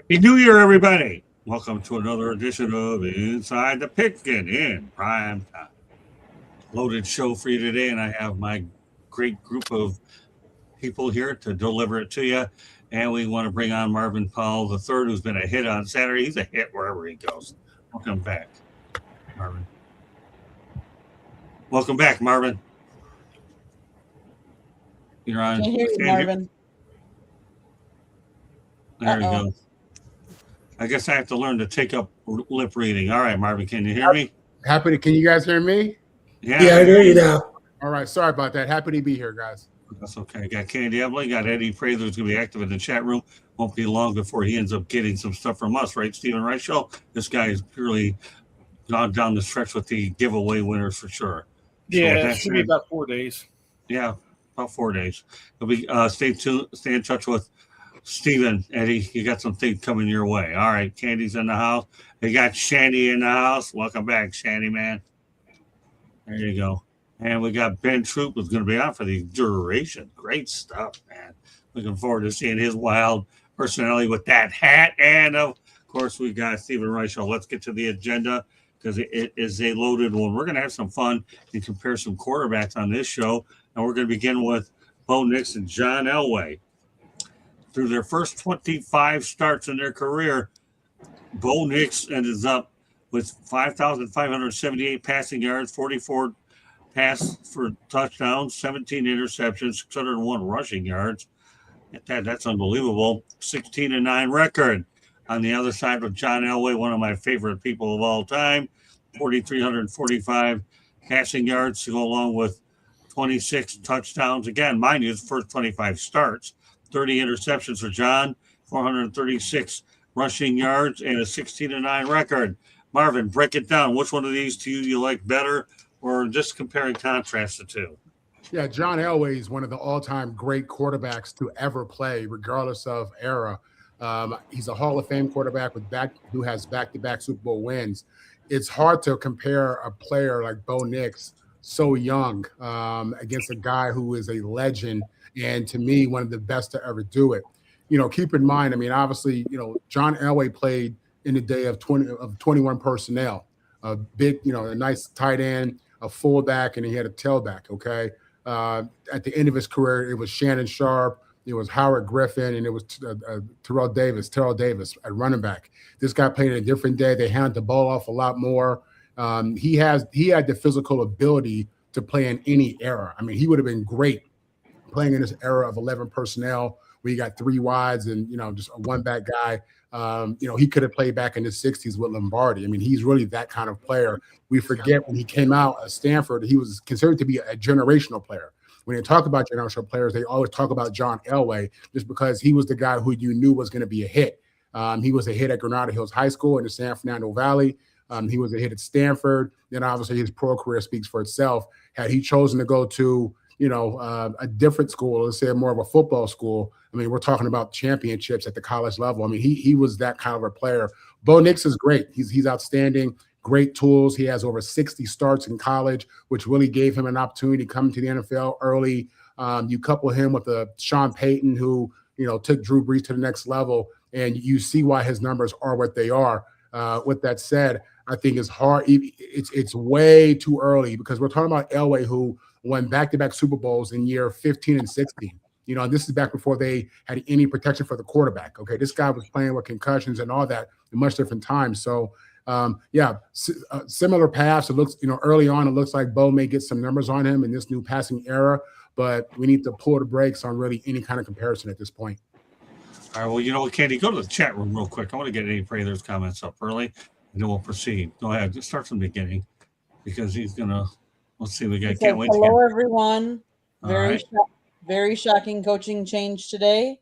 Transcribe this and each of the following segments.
Happy New Year, everybody. Welcome to another edition of Inside the Pigskin in Prime Time. Loaded show for you today, and I have my great group of people here to deliver it to you. And we want to bring on Marvin Powell III, who's been a hit on Saturday. He's a hit wherever he goes. Welcome back, Marvin. Welcome back, Marvin. You're on. Can't hear you, Marvin. There we go. I guess I have to learn to take up lip reading. All right, Marvin, can you hear me? Can you guys hear me? Yeah, I hear you now. All right, sorry about that. Happy to be here, guys. That's okay. Got Candy Evelyn, got Eddie Prather, who's going to be active in the chat room. Won't be long before he ends up getting some stuff from us, right, Stephen Reichel? This guy is purely gone down the stretch with the giveaway winners for sure. Yeah, so it should be about 4 days. Yeah, about 4 days. It'll be stay tuned, stay in touch with Steven, Eddie, you got some things coming your way. All right, Candy's in the house. They got Shandy in the house. Welcome back, Shandy, man. There you go. And we got Ben Troop, who's going to be on for the duration. Great stuff, man. Looking forward to seeing his wild personality with that hat. And, of course, we got Stephen Reichel. Let's get to the agenda because it is a loaded one. We're going to have some fun and compare some quarterbacks on this show. And we're going to begin with Bo Nix and John Elway. Through their first 25 starts in their career, Bo Nix ended up with 5,578 passing yards, 44 pass for touchdowns, 17 interceptions, 601 rushing yards. That's unbelievable. 16-9 record. On the other side with John Elway, one of my favorite people of all time, 4,345 passing yards to go along with 26 touchdowns. Again, mind you, his first 25 starts. 30 interceptions for John, 436 rushing yards, and a 16-9 record. Marvin, break it down. Which one of these two you like better, or just compare and contrast the two? Yeah, John Elway is one of the all-time great quarterbacks to ever play, regardless of era. He's a Hall of Fame quarterback who has back-to-back Super Bowl wins. It's hard to compare a player like Bo Nix, so young, against a guy who is a legend and to me, one of the best to ever do it. Keep in mind, obviously, John Elway played in the day of 21 personnel, a big, a nice tight end, a fullback, and he had a tailback. Okay. At the end of his career, it was Shannon Sharp, it was Howard Griffin, and it was Terrell Davis at running back. This guy played in a different day. They handed the ball off a lot more. He had the physical ability to play in any era. He would have been great playing in this era of 11 personnel where you got three wides and, just a one-back guy. He could have played back in the 60s with Lombardi. He's really that kind of player. We forget when he came out at Stanford, he was considered to be a generational player. When they talk about generational players, they always talk about John Elway just because he was the guy who you knew was going to be a hit. He was a hit at Granada Hills High School in the San Fernando Valley. He was a hit at Stanford. Then obviously his pro career speaks for itself. Had he chosen to go to a different school, let's say more of a football school, we're talking about championships at the college level. He was that kind of a player. Bo Nix is great. He's outstanding, great tools. He has over 60 starts in college, which really gave him an opportunity to come to the NFL early. You couple him with Sean Payton, who, took Drew Brees to the next level, and you see why his numbers are what they are. With that said, I think it's hard. It's way too early because we're talking about Elway, who won back-to-back Super Bowls in year 15 and 16. This is back before they had any protection for the quarterback. Okay, this guy was playing with concussions and all that in much different times. So, similar paths. It looks, early on, it looks like Bo may get some numbers on him in this new passing era, but we need to pull the brakes on really any kind of comparison at this point. All right, well, you know what, Candy, go to the chat room real quick. I want to get Eddie Prather's comments up early, and then we'll proceed. Go ahead, just start from the beginning because he's going to – let's see. Can't wait. Hello, everyone. Very shocking coaching change today.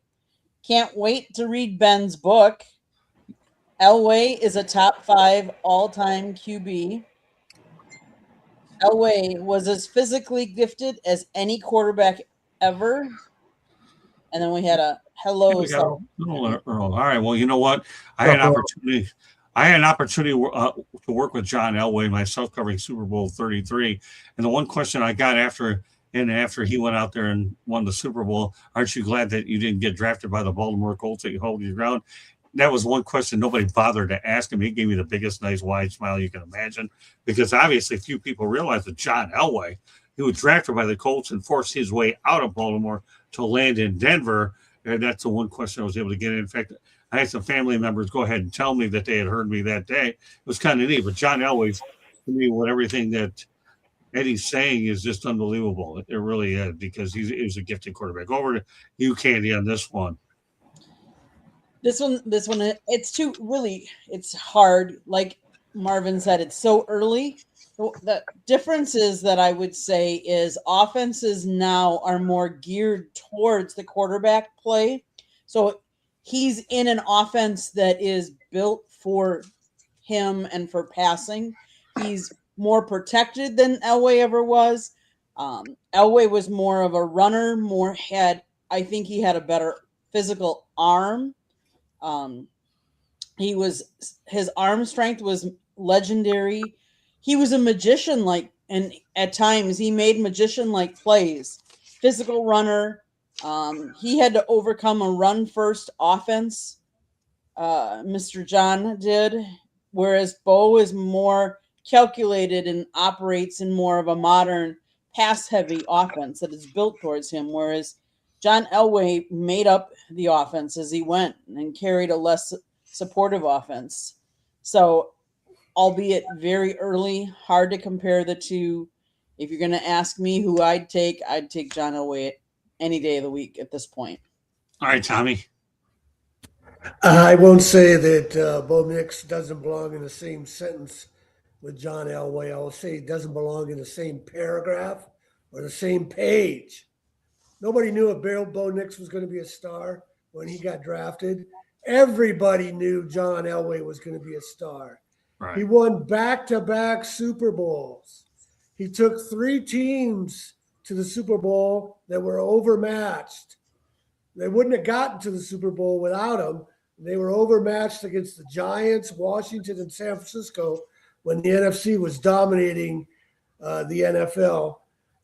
Can't wait to read Ben's book. Elway is a top 5 all-time QB. Elway was as physically gifted as any quarterback ever. And then we had a hello. All right. Well, you know what? I had an opportunity to work with John Elway myself covering Super Bowl 33. And the one question I got after he went out there and won the Super Bowl, aren't you glad that you didn't get drafted by the Baltimore Colts, that you hold your ground? that was one question nobody bothered to ask him. He gave me the biggest, nice, wide smile you can imagine, because obviously few people realize that John Elway, he was drafted by the Colts and forced his way out of Baltimore to land in Denver. And that's the one question I was able to get in. In fact, I had some family members go ahead and tell me that they had heard me that day. It was kind of neat. But John Elway, to me, with everything that Eddie's saying is just unbelievable. It really is, because he's a gifted quarterback. Over to you, Candy, on this one. This one, it's hard. Like Marvin said, it's so early. The difference is that I would say is offenses now are more geared towards the quarterback play. So he's in an offense that is built for him and for passing. He's more protected than Elway ever was. Elway was more of a runner, I think he had a better physical arm. His arm strength was legendary. He was a magician, and at times he made magician-like plays. Physical runner. He had to overcome a run-first offense. Mr. John did, whereas Bo is more calculated and operates in more of a modern pass-heavy offense that is built towards him, whereas John Elway made up the offense as he went and carried a less supportive offense. So, albeit very early, hard to compare the two. If you're going to ask me who I'd take John Elway any day of the week at this point. All right, Tommy. I won't say that Bo Nix doesn't belong in the same sentence with John Elway. I will say he doesn't belong in the same paragraph or the same page. Nobody knew if Bo Nix was going to be a star when he got drafted. Everybody knew John Elway was going to be a star. Right. He won back-to-back Super Bowls. He took 3 teams to the Super Bowl that were overmatched. They wouldn't have gotten to the Super Bowl without him. They were overmatched against the Giants, Washington, and San Francisco when the NFC was dominating the NFL.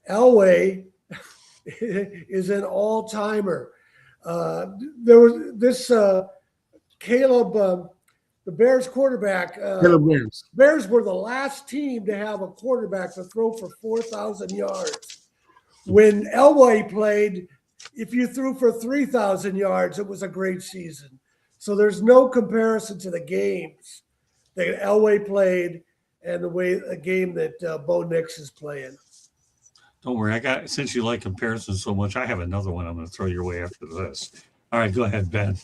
Elway is an all-timer. There was this Caleb, the Bears quarterback. Bears were the last team to have a quarterback to throw for 4,000 yards. When Elway played, if you threw for 3,000 yards, it was a great season. So there's no comparison to the games that Elway played and the game that Bo Nix is playing. Don't worry. Since you like comparisons so much, I have another one I'm going to throw your way after this. All right, go ahead, Ben.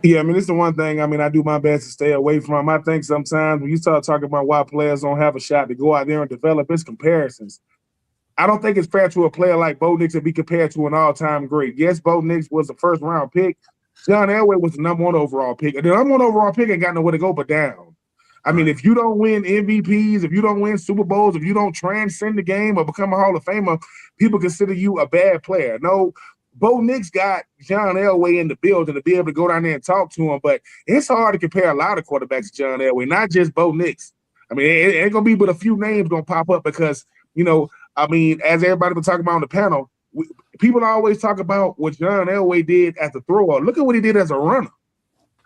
Yeah, I mean, it's the one thing, I do my best to stay away from. I think sometimes when you start talking about why players don't have a shot to go out there and develop, it's comparisons. I don't think it's fair to a player like Bo Nix to be compared to an all-time great. Yes, Bo Nix was the first-round pick. John Elway was the number 1 overall pick. The number 1 overall pick ain't got nowhere to go but down. I mean, if you don't win MVPs, if you don't win Super Bowls, if you don't transcend the game or become a Hall of Famer, people consider you a bad player. No, Bo Nix got John Elway in the building to be able to go down there and talk to him, but it's hard to compare a lot of quarterbacks to John Elway, not just Bo Nix. I mean, it ain't going to be but a few names going to pop up because, as everybody been talking about on the panel, people always talk about what John Elway did as a thrower. Look at what he did as a runner.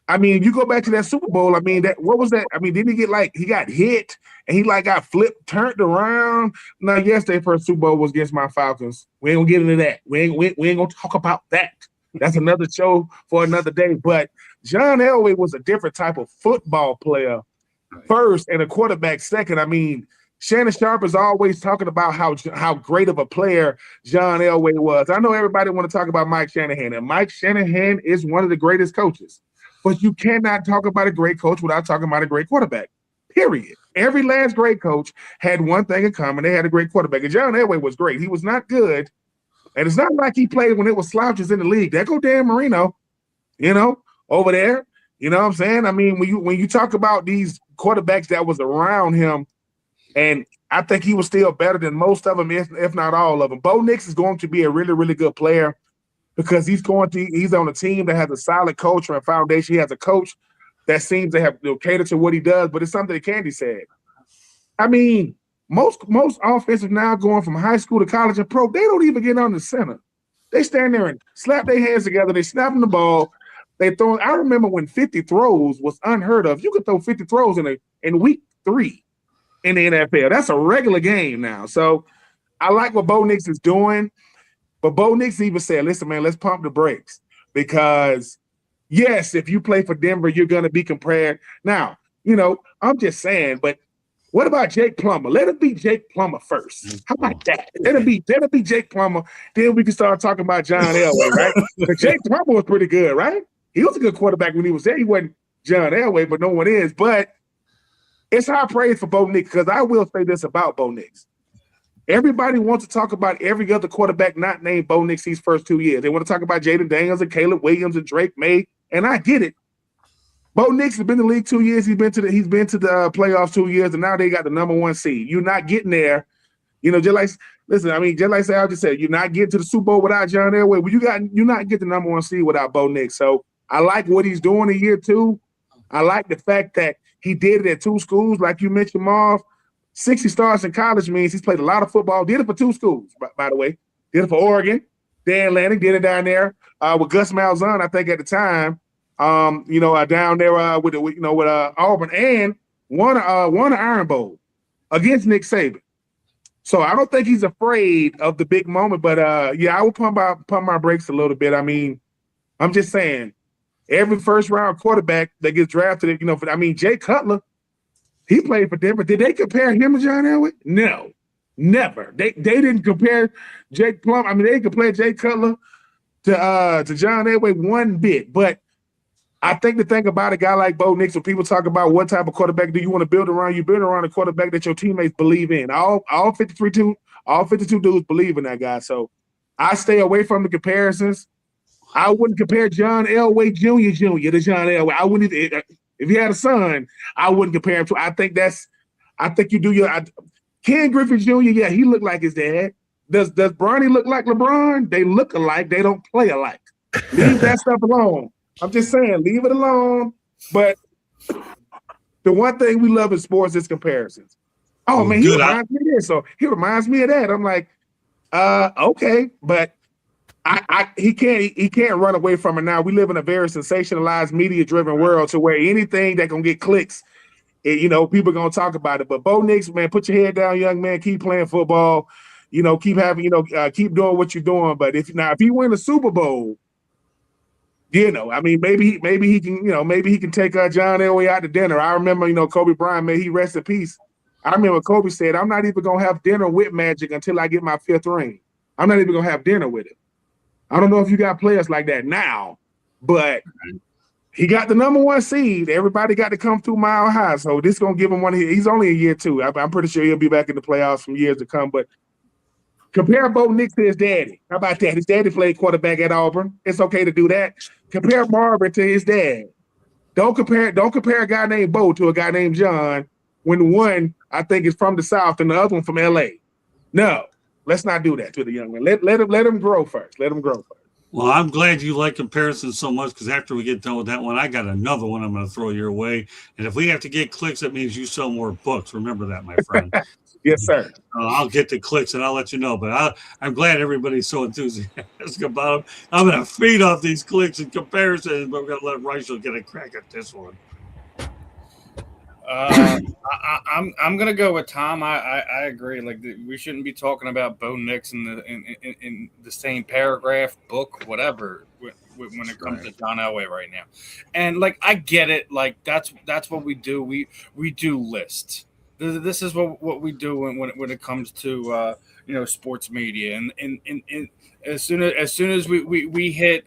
I mean, you go back to that Super Bowl. I mean, what was that? I mean, didn't he get he got hit and he got flipped, turned around? Now, yesterday's first Super Bowl was against my Falcons. We ain't gonna get into that. We ain't gonna talk about that. That's another show for another day. But John Elway was a different type of football player first and a quarterback second. I mean, Shannon Sharp is always talking about how great of a player John Elway was. I know everybody want to talk about Mike Shanahan, and Mike Shanahan is one of the greatest coaches. But you cannot talk about a great coach without talking about a great quarterback, period. Every last great coach had one thing in common. They had a great quarterback. And John Elway was great. He was not good. And it's not like he played when it was slouches in the league. There go Dan Marino, over there. You know what I'm saying? I mean, when you talk about these quarterbacks that was around him, and I think he was still better than most of them, if not all of them. Bo Nix is going to be a really, really good player because he's on a team that has a solid culture and foundation. He has a coach that seems to have cater to what he does, but it's something that Candy said. I mean, most offensive now going from high school to college and pro, they don't even get on the center. They stand there and slap their hands together. They snapping the ball. they throw. I remember when 50 throws was unheard of. You could throw 50 throws in week 3 in the NFL. That's a regular game now. So I like what Bo Nix is doing, but Bo Nix even said, "Listen, man, let's pump the brakes because yes, if you play for Denver, you're going to be compared." Now, I'm just saying, but what about Jake Plummer? Let it be Jake Plummer first. How about that? Let it be Jake Plummer. Then we can start talking about John Elway, right? But Jake Plummer was pretty good, right? He was a good quarterback when he was there. He wasn't John Elway, but no one is. But it's high praise for Bo Nix because I will say this about Bo Nix. Everybody wants to talk about every other quarterback not named Bo Nix these first 2 years. They want to talk about Jaden Daniels and Caleb Williams and Drake May, and I get it. Bo Nix has been in the league 2 years. He's been to the playoffs 2 years, and now they got the number 1 seed. You're not getting there, just like Sal just said, you're not getting to the Super Bowl without John Elway. Well, you're not getting the number 1 seed without Bo Nix. So I like what he's doing in year 2. I like the fact that he did it at 2 schools, like you mentioned, Marv. 60 starts in college means he's played a lot of football. Did it for 2 schools, by the way. Did it for Oregon. Dan Lanning did it down there with Gus Malzahn, I think, at the time. Down there with Auburn, and won an Iron Bowl against Nick Saban. So I don't think he's afraid of the big moment, but I will pump my brakes a little bit. I mean, I'm just saying, every first round quarterback that gets drafted, Jay Cutler, he played for Denver. Did they compare him to John Elway? No, never. They didn't compare Jake Plum. They compare Jay Cutler to John Elway one bit, but I think the thing about a guy like Bo Nix, when people talk about what type of quarterback do you want to build around, you build around a quarterback that your teammates believe in. All 52 dudes believe in that guy. So I stay away from the comparisons. I wouldn't compare John Elway Jr. to John Elway. I wouldn't, if he had a son, I wouldn't compare him to. I think you do your Ken Griffey Jr., yeah, he looked like his dad. Does Bronny look like LeBron? They look alike. They don't play alike. Leave that stuff alone. I'm just saying, leave it alone. But the one thing we love in sports is comparisons. Oh, man, he reminds me of this. So he reminds me of that. I'm like, okay. But he can't run away from it now. We live in a very sensationalized, media-driven world to where anything that can get clicks, people are going to talk about it. But Bo Nix, man, put your head down, young man. Keep playing football. Keep having, keep doing what you're doing. But if he win the Super Bowl, maybe he can, maybe he can take John Elway out to dinner. I remember, Kobe Bryant, may he rest in peace. I remember Kobe said, "I'm not even gonna have dinner with Magic until I get my 5th ring. I'm not even gonna have dinner with him." I don't know if you got players like that now, but he got the number 1 seed. Everybody got to come through Mile High, so this is gonna give him one. He's only in year 2. I'm pretty sure he'll be back in the playoffs from years to come, but. Compare Bo Nix to his daddy. How about that? His daddy played quarterback at Auburn. It's okay to do that. Compare Marvin to his dad. Don't compare a guy named Bo to a guy named John when one, I think, is from the South and the other one from LA. No, let's not do that to the young man. Let him grow first. Let him grow first. Well, I'm glad you like comparisons so much because after we get done with that one, I got another one I'm going to throw your way. And if we have to get clicks, that means you sell more books. Remember that, my friend. Yes, sir. I'll get the clicks and I'll let you know. But I'm glad everybody's so enthusiastic about them. I'm going to feed off these clicks and comparisons, but we're going to let Rachel get a crack at this one. I'm gonna go with Tom. I agree. Like we shouldn't be talking about Bo Nix in the same paragraph, book, whatever. When it comes to John Elway right now, and like I get it. Like that's what we do. We do lists. This is what we do when it comes to sports media, and as soon as we hit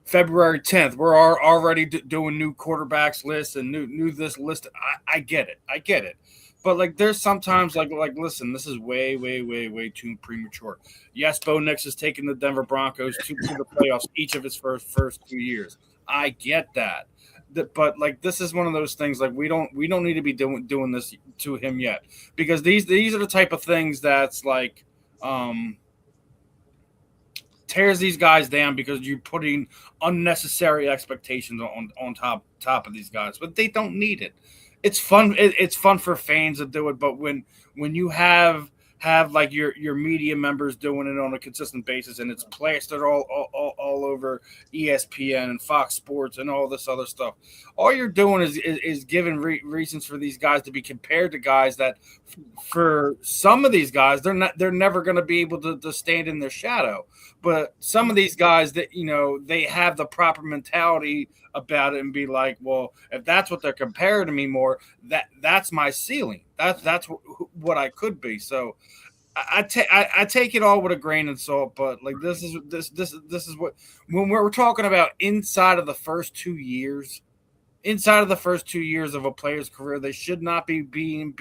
February 10th, we're already doing new quarterbacks lists and new this list. I get it, but like there's sometimes like listen, this is way too premature. Yes, Bo Nix has taken the Denver Broncos to the playoffs each of his first 2 years. I get that. But like this is one of those things like we don't need to be doing this to him yet, because these are the type of things that's like tears these guys down because you're putting unnecessary expectations on top of these guys, but they don't need it. It's fun. It's fun for fans to do it, but when you have have like your media members doing it on a consistent basis, and it's plastered all over ESPN and Fox Sports and all this other stuff. All you're doing is giving reasons for these guys to be compared to guys that, for some of these guys, they're never going to be able to stand in their shadow. But some of these guys that, they have the proper mentality about it and be like, well, if that's what they're comparing to me more, that's my ceiling. That's what I could be. So I take it all with a grain of salt. But like this is what, when we're talking about inside of the first 2 years. Inside of the first 2 years of a player's career, they should not be being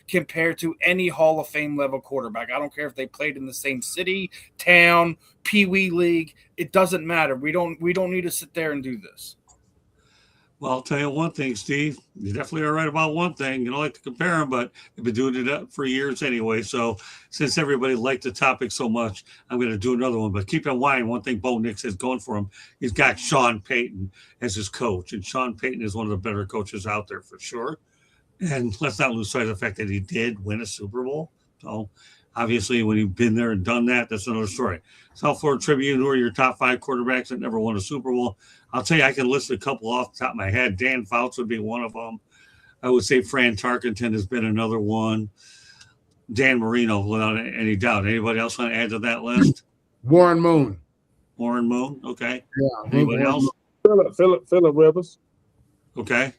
compared to any Hall of Fame level quarterback. I don't care if they played in the same city, town, Pee Wee League. It doesn't matter. We don't need to sit there and do this. Well, I'll tell you one thing, Steve. You definitely are right about one thing. You don't like to compare them, but they've been doing it up for years anyway. So since everybody liked the topic so much, I'm going to do another one. But keep in mind, one thing Bo Nix has going for him, he's got Sean Payton as his coach. And Sean Payton is one of the better coaches out there for sure. And let's not lose sight of the fact that he did win a Super Bowl. So obviously, when you've been there and done that, that's another story. South Florida Tribune, who are your top 5 quarterbacks that never won a Super Bowl? I'll tell you, I can list a couple off the top of my head. Dan Fouts would be one of them. I would say Fran Tarkenton has been another one. Dan Marino, without any doubt. Anybody else want to add to that list? Warren Moon. Warren Moon, okay. Yeah. Anybody else? Phillip Rivers. Okay.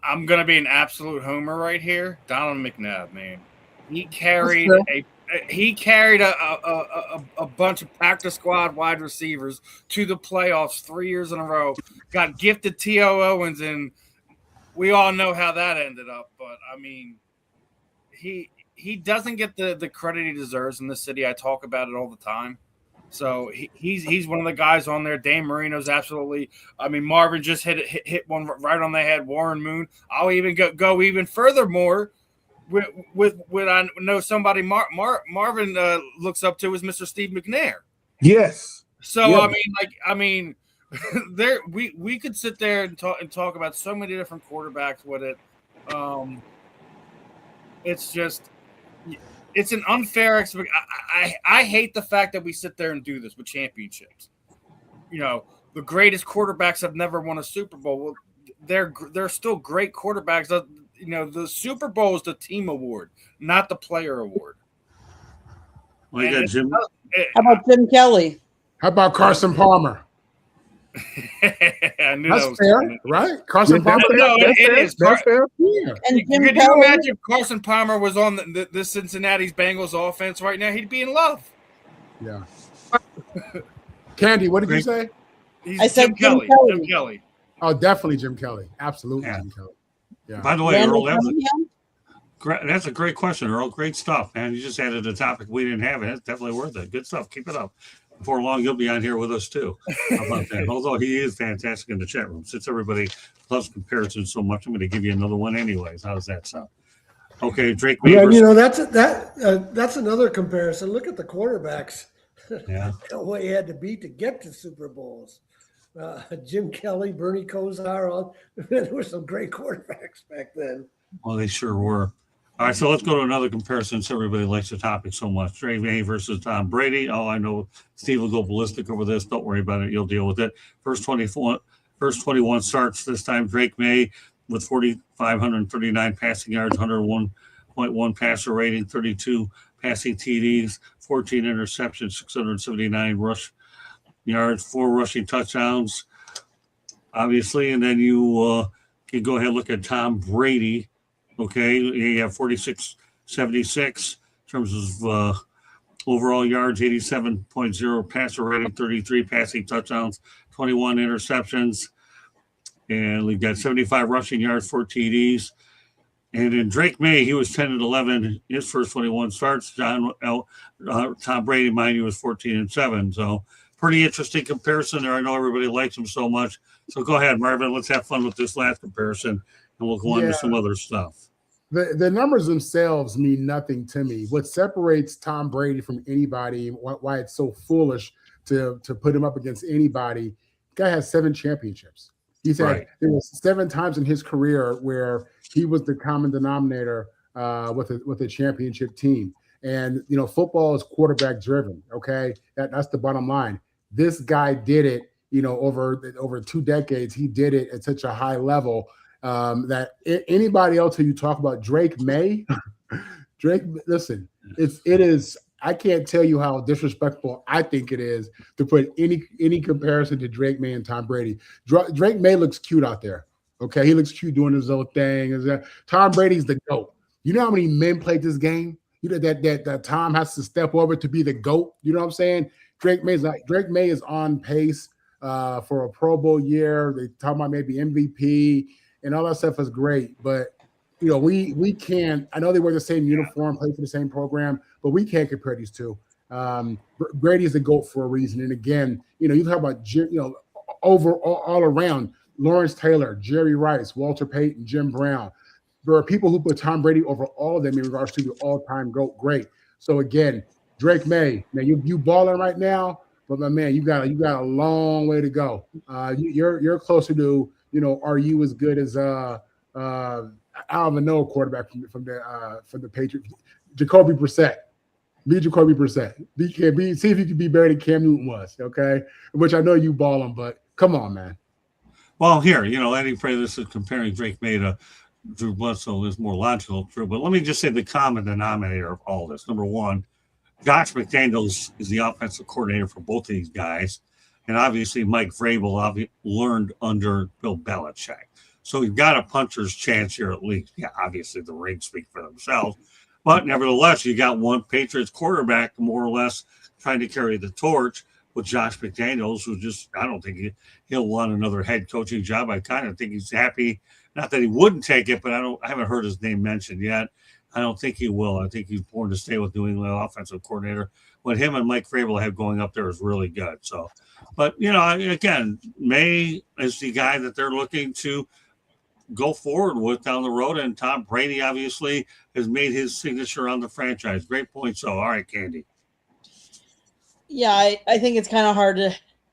I'm going to be an absolute homer right here. Donald McNabb, man. He carried a bunch of practice squad wide receivers to the playoffs 3 years in a row. Got gifted T.O. Owens, and we all know how that ended up. But I mean, he doesn't get the credit he deserves in this city. I talk about it all the time. So he's one of the guys on there. Dane Marino's absolutely. I mean, Marvin just hit one right on the head. Warren Moon. I'll even go even furthermore. With I know somebody Marvin looks up to is Mr. Steve McNair. Yes. So Yeah. I mean, there we could sit there and talk about so many different quarterbacks with it. It's an unfair expectation. I hate the fact that we sit there and do this with championships. The greatest quarterbacks have never won a Super Bowl. Well, they're still great quarterbacks. The Super Bowl is the team award, not the player award. Well, you got Jim. How about Jim Kelly? How about Carson Palmer? I knew That's that was fair, coming. right? Carson Yeah, Palmer. No, it is. That's fair. Yeah. And Jim Could you Kelly. imagine if Carson Palmer was on the Cincinnati Bengals offense right now? He'd be in love. Yeah. Candy, what did you say? I said Jim Kelly. Jim Kelly. Oh, definitely Jim Kelly. Absolutely Yeah. Jim Kelly. Yeah. By the way, Randall Earl, Cunningham? that's a great question, Earl. Great stuff, man. You just added a topic we didn't have. It's definitely worth it. Good stuff. Keep it up. Before long, you'll be on here with us too. How about that? Although he is fantastic in the chat room. Since everybody loves comparisons so much, I'm going to give you another one anyways. How does that sound? Okay, Drake May Yeah, versus- that's another comparison. Look at the quarterbacks. Yeah. What he had to beat to get to Super Bowls. Jim Kelly, Bernie Kosar, there were some great quarterbacks back then. Well, they sure were. All right, so let's go to another comparison since everybody likes the topic so much. Drake May versus Tom Brady. Oh, I know Steve will go ballistic over this. Don't worry about it. You'll deal with it. First 21 starts this time. Drake May with 4,539 passing yards, 101.1 passer rating, 32 passing TDs, 14 interceptions, 679 rush yards, 4 rushing touchdowns, obviously. And then you can go ahead and look at Tom Brady. Okay, you have 46.76 in terms of overall yards, 87.0 passer rating, 33 passing touchdowns, 21 interceptions, and we've got 75 rushing yards, 4 TDs. And in Drake May, he was 10-11 his first 21 starts. Tom Brady, mind you, was 14-7. So pretty interesting comparison there. I know everybody likes him so much. So go ahead, Marvin. Let's have fun with this last comparison, and we'll go on to some other stuff. The numbers themselves mean nothing to me. What separates Tom Brady from anybody, why it's so foolish to put him up against anybody, the guy has 7 championships. He's had there was 7 times in his career where he was the common denominator with a championship team. And football is quarterback driven. Okay, that's the bottom line. This guy did it. Over 2 decades, he did it at such a high level that anybody else who you talk about, Drake May, listen, it is. I can't tell you how disrespectful I think it is to put any comparison to Drake May and Tom Brady. Drake May looks cute out there. Okay, he looks cute doing his own thing. Tom Brady's the GOAT. You know how many men played this game? You know that Tom has to step over to be the GOAT. You know what I'm saying? Drake May is on pace for a Pro Bowl year. They talk about maybe MVP and all that stuff is great, but we can't. I know they wear the same uniform, play for the same program, but we can't compare these two. Brady is the GOAT for a reason. And again, you talk about all around. Lawrence Taylor, Jerry Rice, Walter Payton, Jim Brown. There are people who put Tom Brady over all of them in regards to the all-time GOAT. Great. So again, Drake May, man, you balling right now, but my man, you got a long way to go. You're closer to are you as good as I don't even know a quarterback from the Patriots, Jacoby Brissett. Be Jacoby Brissett. See if you can be better than Cam Newton was. Okay, which I know you balling, but come on, man. Well, here, Eddie Pratis is comparing Drake May to Drew Bledsoe is more logical, true. But let me just say the common denominator of all this. Number one, Josh McDaniels is the offensive coordinator for both of these guys. And obviously Mike Vrabel learned under Bill Belichick. So you've got a puncher's chance here at least. Yeah, obviously the rings speak for themselves. But nevertheless, you got one Patriots quarterback more or less trying to carry the torch with Josh McDaniels, who I don't think he'll want another head coaching job. I kind of think he's happy. Not that he wouldn't take it, but I haven't heard his name mentioned yet. I don't think he will. I think he's born to stay with New England offensive coordinator. What him and Mike Vrabel have going up there is really good. So, but again, May is the guy that they're looking to go forward with down the road, and Tom Brady obviously has made his signature on the franchise. Great point. So, all right, Candy. Yeah, I think it's kind of hard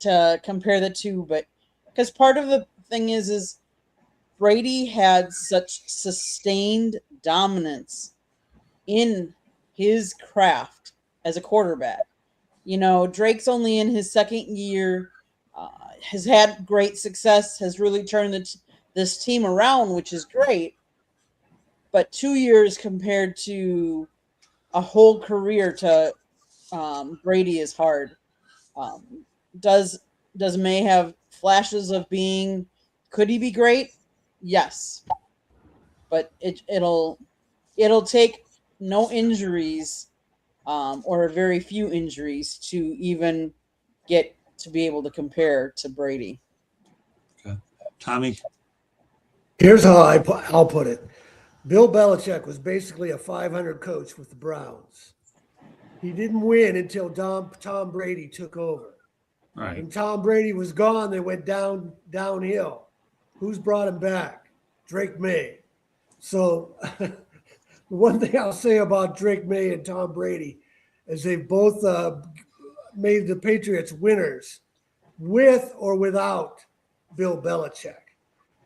to compare the two, but because part of the thing is Brady had such sustained dominance in his craft as a quarterback. Drake's only in his second year, has had great success, has really turned this team around, which is great. But 2 years compared to a whole career to Brady is hard. Does May have flashes of being? Could he be great? Yes, but it'll take no injuries or very few injuries to even get to be able to compare to Brady. Okay, Tommy. Here's how I'll put it. Bill Belichick was basically a 500 coach with the Browns. He didn't win until Tom Brady took over. Right. When Tom Brady was gone, they went downhill. Who's brought him back? Drake May. So one thing I'll say about Drake May and Tom Brady is they've both made the Patriots winners with or without Bill Belichick.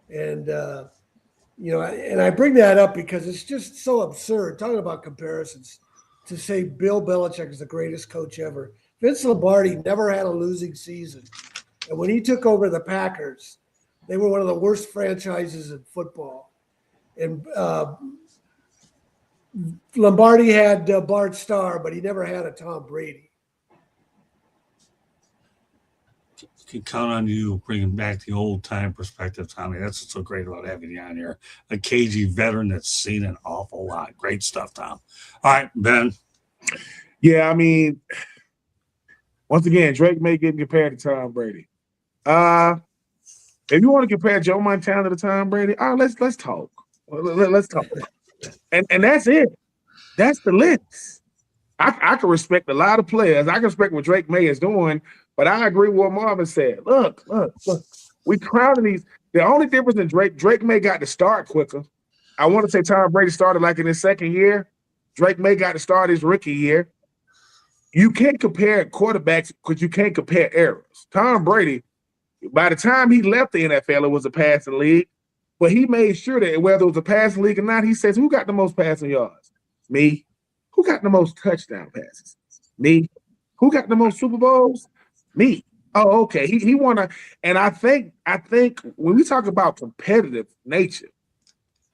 And, and I bring that up because it's just so absurd, talking about comparisons, to say Bill Belichick is the greatest coach ever. Vince Lombardi never had a losing season. And when he took over the Packers, they were one of the worst franchises in football. And Lombardi had Bart Starr, but he never had a Tom Brady. Can count on you bringing back the old time perspective, Tommy. That's what's so great about having you on here. A cagey veteran that's seen an awful lot. Great stuff, Tom. All right, Ben. Yeah, I mean, once again, Drake May getting compared to Tom Brady. If you want to compare Joe Montana to Tom Brady, let's talk. Let's talk. And that's it. That's the list. I can respect a lot of players. I can respect what Drake May is doing, but I agree with what Marvin said. Look. We crowning these. The only difference in Drake May got to start quicker. I want to say Tom Brady started like in his second year. Drake May got to start his rookie year. You can't compare quarterbacks because you can't compare eras. Tom Brady, by the time he left the NFL, it was a passing league, but he made sure that whether it was a passing league or not, he says, who got the most passing yards? Me. Who got the most touchdown passes? Me. Who got the most Super Bowls? Me. Oh, okay. He won a, and I think when we talk about competitive nature,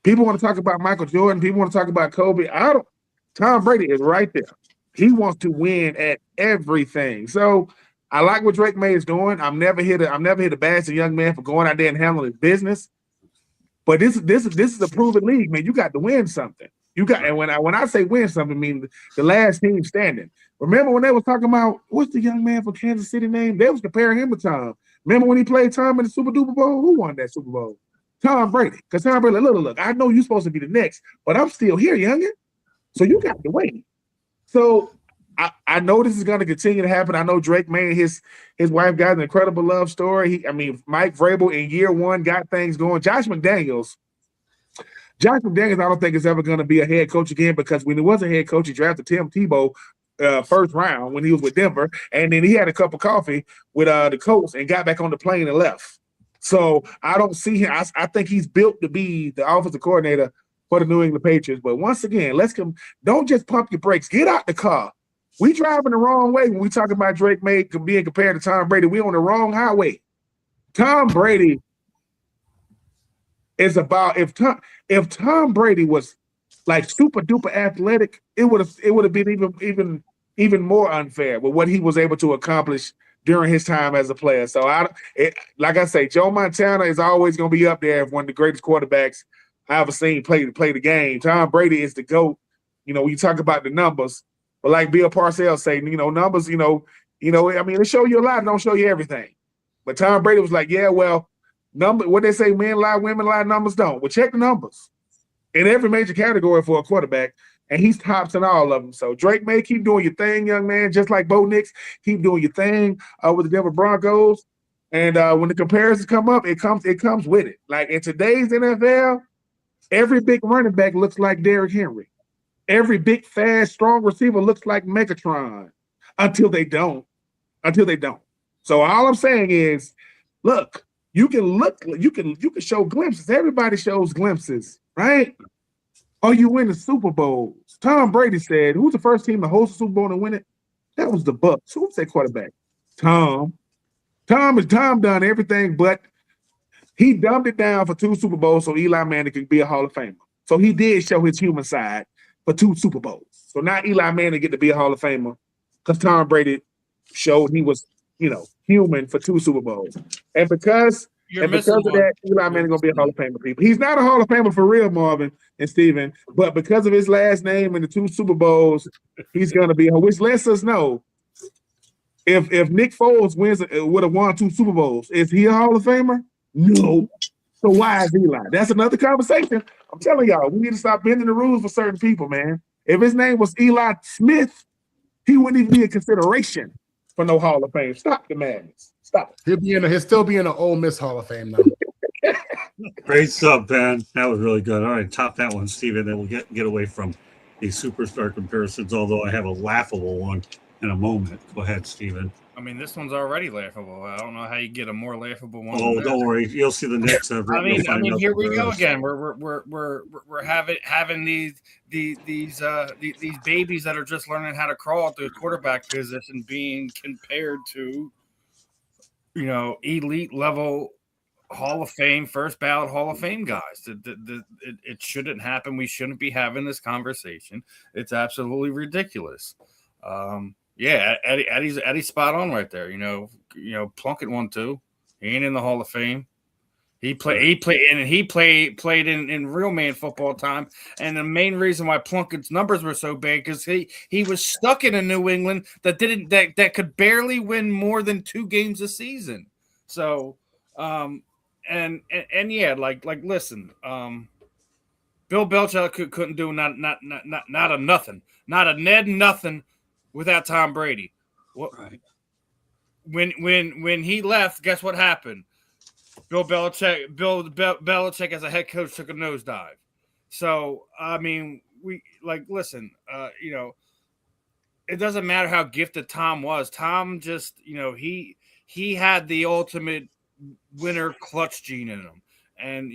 people want to talk about Michael Jordan, people want to talk about Kobe. Tom Brady is right there. He wants to win at everything. So I like what Drake May is doing. I'm never here to bash a young man for going out there and handling his business. But this is a proven league, man. You got to win something. You got, and when I say win something, I mean the last team standing. Remember when they was talking about what's the young man from Kansas City name? They was comparing him to Tom. Remember when he played Tom in the Super Duper Bowl? Who won that Super Bowl? Tom Brady. Because Tom Brady, look, I know you're supposed to be the next, but I'm still here, youngin. So you got to wait. So I know this is going to continue to happen. I know Drake May and his wife got an incredible love story. Mike Vrabel in year one got things going. Josh McDaniels, I don't think is ever going to be a head coach again, because when he was a head coach, he drafted Tim Tebow first round when he was with Denver, and then he had a cup of coffee with the Colts and got back on the plane and left. So I don't see him. I think he's built to be the offensive coordinator for the New England Patriots. But once again, don't just pump your brakes. Get out the car. We driving the wrong way when we talk about Drake May being compared to Tom Brady. We on the wrong highway. Tom Brady is about, if Tom Brady was like super duper athletic, it would have been even more unfair with what he was able to accomplish during his time as a player. So like I say, Joe Montana is always going to be up there as one of the greatest quarterbacks I ever seen play the game. Tom Brady is the GOAT. When you talk about the numbers, but like Bill Parcells say, numbers, they show you a lot, don't show you everything. But Tom Brady was like, yeah, well, what they say, men lie, women lie, numbers don't. Well, check the numbers in every major category for a quarterback, and he's tops in all of them. So Drake May, keep doing your thing, young man, just like Bo Nix, keep doing your thing with the Denver Broncos. And when the comparisons come up, it comes with it. Like in today's NFL, every big running back looks like Derrick Henry. Every big, fast, strong receiver looks like Megatron until they don't. So all I'm saying is, look, you can show glimpses. Everybody shows glimpses, right? Or you win the Super Bowls. Tom Brady said, who's the first team to host the Super Bowl and win it? That was the Bucs. Who's that quarterback? Tom done everything, but he dumbed it down for 2 Super Bowls so Eli Manning could be a Hall of Famer. So he did show his human side for 2 Super Bowls. So now Eli Manning get to be a Hall of Famer because Tom Brady showed he was, human for 2 Super Bowls. And because of that, Eli Manning gonna be a Hall of Famer, people. He's not a Hall of Famer for real, Marvin and Steven, but because of his last name and the 2 Super Bowls, he's gonna be, which lets us know if Nick Foles would have won 2 Super Bowls, is he a Hall of Famer? No. So why is Eli? That's another conversation. I'm telling y'all, we need to stop bending the rules for certain people, man. If his name was Eli Smith, he wouldn't even be a consideration for no Hall of Fame. Stop the madness. Stop. He'll still be in the Ole Miss Hall of Fame though. Great sub, Ben. That was really good. All right, top that one, Steven. Then we'll get away from these superstar comparisons, although I have a laughable one in a moment. Go ahead, Steven. I mean, this one's already laughable. I don't know how you get a more laughable one. Oh, don't worry. You'll see the next. I mean, here we go again. We're having these babies that are just learning how to crawl at the quarterback position being compared to, elite level Hall of Fame, first ballot Hall of Fame guys. It shouldn't happen. We shouldn't be having this conversation. It's absolutely ridiculous. Yeah, Eddie's spot on right there. Plunkett won 2. He ain't in the Hall of Fame. He played in real man football time. And the main reason why Plunkett's numbers were so bad because he was stuck in a New England that could barely win more than 2 games a season. So and yeah, like listen, Bill Belichick couldn't do not a nothing, not a Ned nothing without Tom Brady. Right. When he left, guess what happened? Bill Belichick as a head coach took a nosedive. So I mean, listen, it doesn't matter how gifted Tom was. Tom just, he had the ultimate winner clutch gene in him, and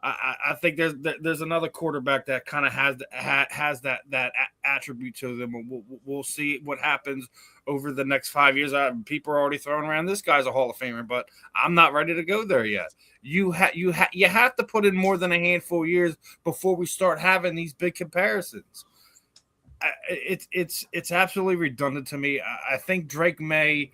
I think there's another quarterback that kind of has that attribute to them. We'll see what happens over the next 5 years. People are already throwing around this guy's a Hall of Famer, but I'm not ready to go there yet. You have to put in more than a handful of years before we start having these big comparisons. It's absolutely redundant to me. I think Drake May,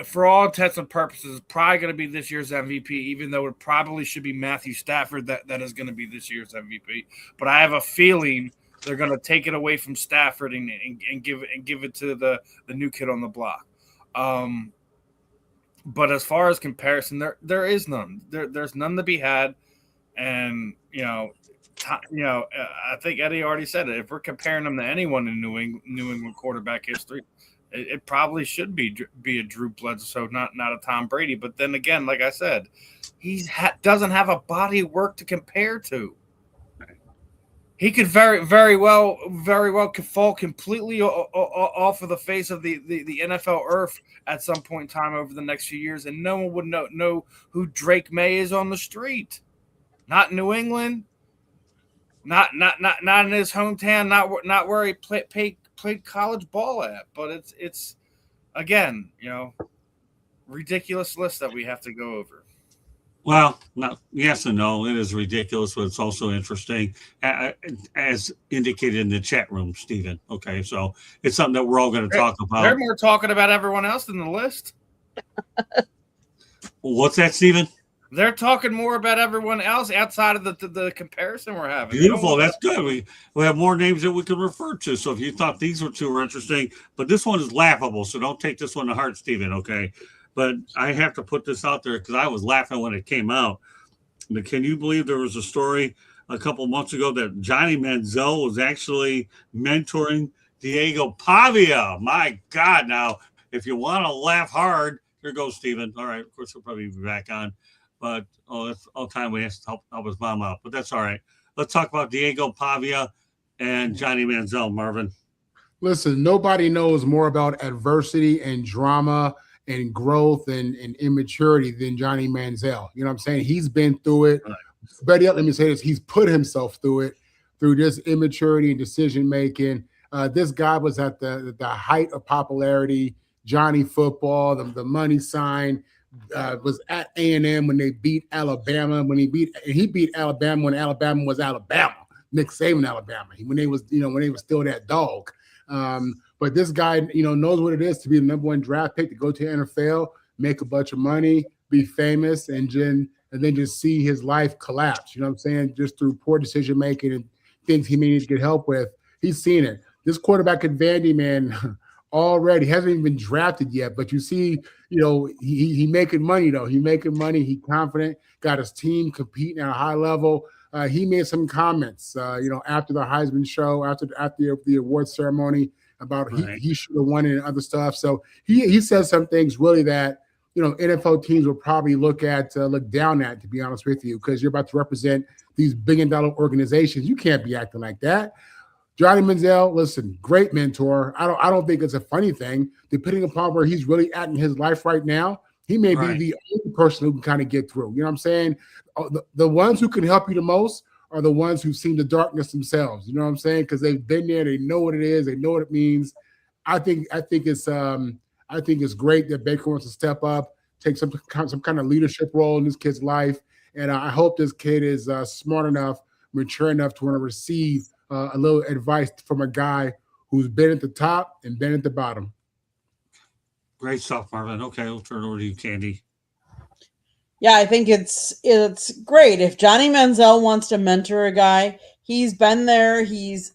for all intents and purposes, probably going to be this year's MVP, even though it probably should be Matthew Stafford that is going to be this year's MVP. But I have a feeling they're going to take it away from Stafford and give it to the new kid on the block. But as far as comparison, there is none. There's none to be had, and I think Eddie already said it. If we're comparing them to anyone in New England quarterback history, it probably should be a Drew Bledsoe, not a Tom Brady. But then again, like I said, he doesn't have a body of work to compare to. He could very well could fall completely off of the face of the NFL earth at some point in time over the next few years, and no one would know who Drake May is on the street. Not New England, not in his hometown, not where he played college ball at. But it's again, ridiculous list that we have to go over. Well, yes and no. It is ridiculous, but it's also interesting, as indicated in the chat room, Stephen. Okay, so it's something that we're all going to talk about. They're more talking about everyone else than the list. What's that, Stephen? They're talking more about everyone else outside of the comparison we're having. Beautiful. That's good. We have more names that we can refer to. So if you thought these two were interesting, but this one is laughable, so don't take this one to heart, Stephen, okay? But I have to put this out there because I was laughing when it came out. But can you believe there was a story a couple months ago that Johnny Manziel was actually mentoring Diego Pavia? My God. Now, if you want to laugh hard, here goes Stephen. All right. Of course, he'll probably be back on. But, that's all time we have to help his mom out. But that's all right. Let's talk about Diego Pavia and Johnny Manziel, Marvin. Listen, nobody knows more about adversity and drama and growth and immaturity than Johnny Manziel. You know what I'm saying? He's been through it. Right. Better yet, let me say this. He's put himself through it, through this immaturity and decision-making. This guy was at the height of popularity, Johnny football, the money sign, was at A&M when they beat Alabama, he beat Alabama when Alabama was Alabama, Nick Saban, Alabama, when they was still that dog. But this guy, knows what it is to be the number one draft pick, to go to the NFL, make a bunch of money, be famous, and then just see his life collapse. You know what I'm saying? Just through poor decision making and things he may need to get help with. He's seen it. This quarterback at Vandy, man, already hasn't even been drafted yet. But you see, he making money though. He making money. He confident. Got his team competing at a high level. He made some comments, after the Heisman show, after the award ceremony, about right. he should have won it and other stuff. So he says some things really that NFL teams will probably look down at, to be honest with you, because you're about to represent these billion-dollar organizations. You can't be acting like that. Johnny Manziel, listen, great mentor. I don't think it's a funny thing. Depending upon where he's really at in his life right now, he may be the only person who can kind of get through. You know what I'm saying? The ones who can help you the most are the ones who've seen the darkness themselves. You know what I'm saying? Because they've been there, they know what it is, they know what it means. I think it's great that Baker wants to step up, take some kind of leadership role in this kid's life, and I hope this kid is smart enough, mature enough to want to receive a little advice from a guy who's been at the top and been at the bottom. Great stuff, Marvin. Okay, we'll turn it over to you, Candy. Yeah, I think it's great. If Johnny Manziel wants to mentor a guy, he's been there. He's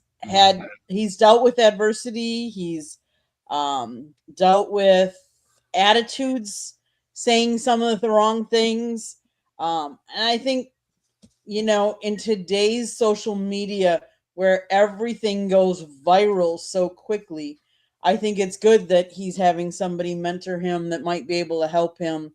dealt with adversity. He's dealt with attitudes, saying some of the wrong things. And I think, in today's social media where everything goes viral so quickly, I think it's good that he's having somebody mentor him that might be able to help him.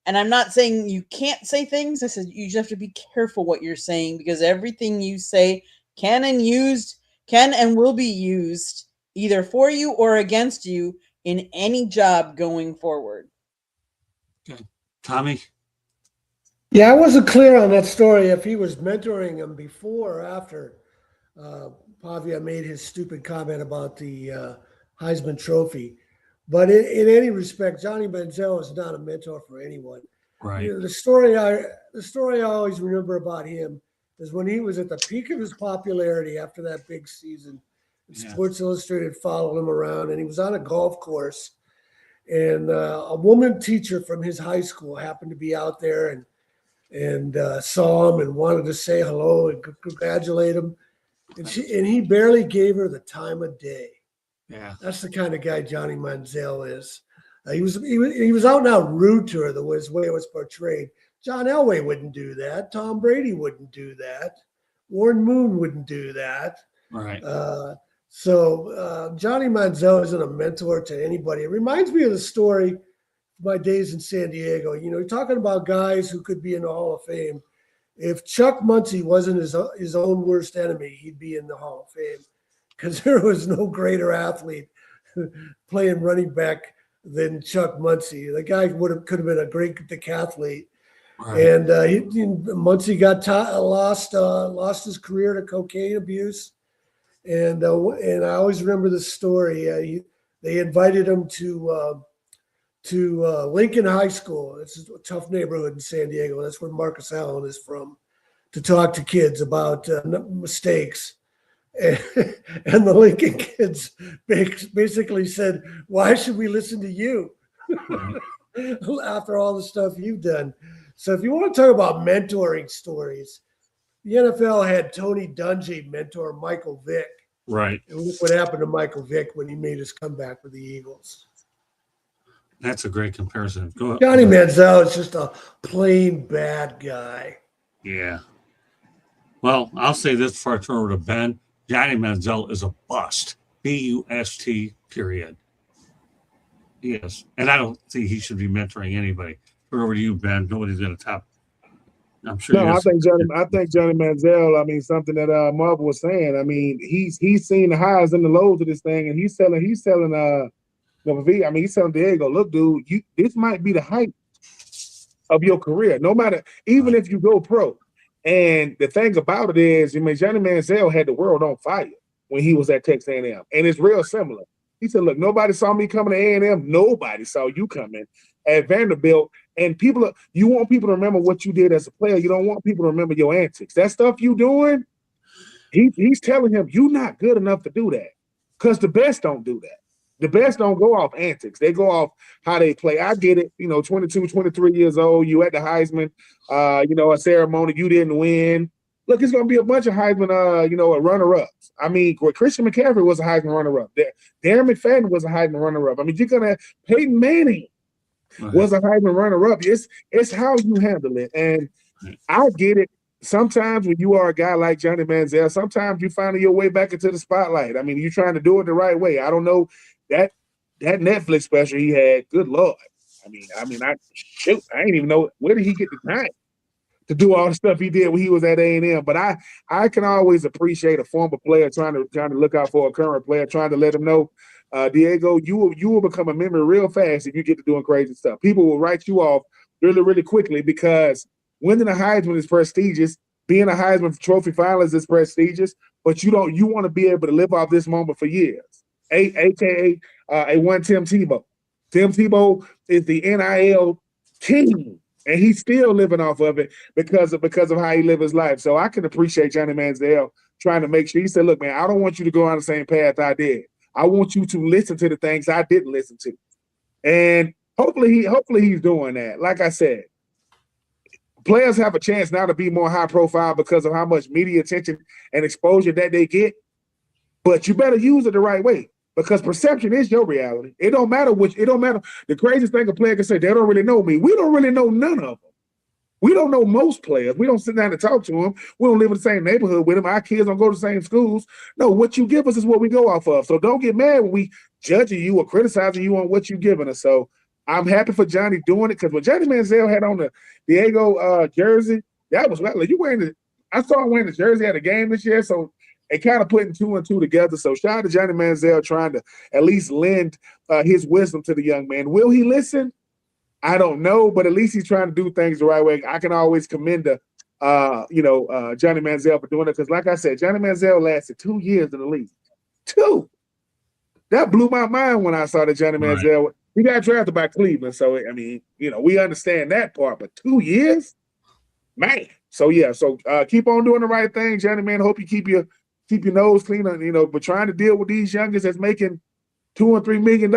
And I'm not saying you can't say things. I said you just have to be careful what you're saying, because everything you say can and will be used either for you or against you in any job going forward. Okay. Tommy? Yeah, I wasn't clear on that story if he was mentoring him before or after Pavia made his stupid comment about the Heisman Trophy. But in any respect, Johnny Manziel is not a mentor for anyone. Right. You know, the story I always remember about him is when he was at the peak of his popularity after that big season. Yeah. Sports Illustrated followed him around, and he was on a golf course. And a woman teacher from his high school happened to be out there and saw him and wanted to say hello and congratulate him. And he barely gave her the time of day. Yeah. That's the kind of guy Johnny Manziel is. He was out and out rude to her the way it was portrayed. John Elway wouldn't do that. Tom Brady wouldn't do that. Warren Moon wouldn't do that. Right. So Johnny Manziel isn't a mentor to anybody. It reminds me of the story my days in San Diego. You know, you're talking about guys who could be in the Hall of Fame. If Chuck Muncie wasn't his own worst enemy, he'd be in the Hall of Fame because there was no greater athlete playing running back than Chuck Muncie. The guy could have been a great decathlete. Right. And Muncie got lost his career to cocaine abuse. And I always remember the story. They invited him to Lincoln High School. It's a tough neighborhood in San Diego. That's where Marcus Allen is from, to talk to kids about mistakes. And the Lincoln kids basically said, "Why should we listen to you after all the stuff you've done?" So if you want to talk about mentoring stories, the NFL had Tony Dungy mentor Michael Vick. Right. And look what happened to Michael Vick when he made his comeback with the Eagles. That's a great comparison. Go ahead. Johnny Manziel is just a plain bad guy. Yeah. Well, I'll say this before I turn over to Ben. Johnny Manziel is a bust. B-U-S-T, period. Yes. And I don't think he should be mentoring anybody. Turn over to you, Ben. Nobody's going to top. I'm sure. No, I think Johnny Manziel. I mean, something that Marvel was saying. I mean, he's seen the highs and the lows of this thing, and he's telling he's telling Diego, look, dude, this might be the height of your career. No matter, even if you go pro. And the thing about it is, I mean, Johnny Manziel had the world on fire when he was at Texas A&M, and it's real similar. He said, "Look, nobody saw me coming to A&M. Nobody saw you coming at Vanderbilt." And you want people to remember what you did as a player. You don't want people to remember your antics. That stuff you doing, he's telling him, you're not good enough to do that, because the best don't do that. The best don't go off antics. They go off how they play. I get it. 22, 23 years old, you at the Heisman, a ceremony, you didn't win. Look, it's going to be a bunch of Heisman, runner-ups. I mean, Christian McCaffrey was a Heisman runner-up. Darren McFadden was a Heisman runner-up. I mean, you're going to – Peyton Manning was a Heisman runner-up. It's how you handle it. And I get it. Sometimes when you are a guy like Johnny Manziel, sometimes you find your way back into the spotlight. I mean, you're trying to do it the right way. I don't know. That Netflix special he had, good Lord. I ain't even know, where did he get the time to do all the stuff he did when he was at A&M? But I can always appreciate a former player trying to look out for a current player, trying to let him know, Diego, you will become a memory real fast if you get to doing crazy stuff. People will write you off really, really quickly, because winning a Heisman is prestigious. Being a Heisman Trophy finalist is prestigious, but you want to be able to live off this moment for years. AKA one Tim Tebow. Tim Tebow is the NIL king, and he's still living off of it because of how he lived his life. So I can appreciate Johnny Manziel trying to make sure. He said, "Look, man, I don't want you to go on the same path I did. I want you to listen to the things I didn't listen to." And hopefully he's doing that. Like I said, players have a chance now to be more high profile because of how much media attention and exposure that they get. But you better use it the right way, because perception is your reality. It don't matter. The craziest thing a player can say, they don't really know me. We don't really know none of them. We don't know most players. We don't sit down and talk to them. We don't live in the same neighborhood with them. Our kids don't go to the same schools. No, what you give us is what we go off of. So don't get mad when we judging you or criticizing you on what you're giving us. So I'm happy for Johnny doing it, because when Johnny Manziel had on the Diego jersey, that was well. I saw him wearing the jersey at a game this year, so it kind of putting two and two together. So shout out to Johnny Manziel trying to at least lend his wisdom to the young man. Will he listen? I don't know, but at least he's trying to do things the right way. I can always commend Johnny Manziel for doing it because, like I said, Johnny Manziel lasted 2 years in the league. 2. That blew my mind when I saw that Johnny Manziel. Right. He got drafted by Cleveland, so I mean, we understand that part. But 2 years, man. So yeah, keep on doing the right thing, Johnny man. Hope you keep your nose clean, but trying to deal with these youngins that's making $2 and $3 million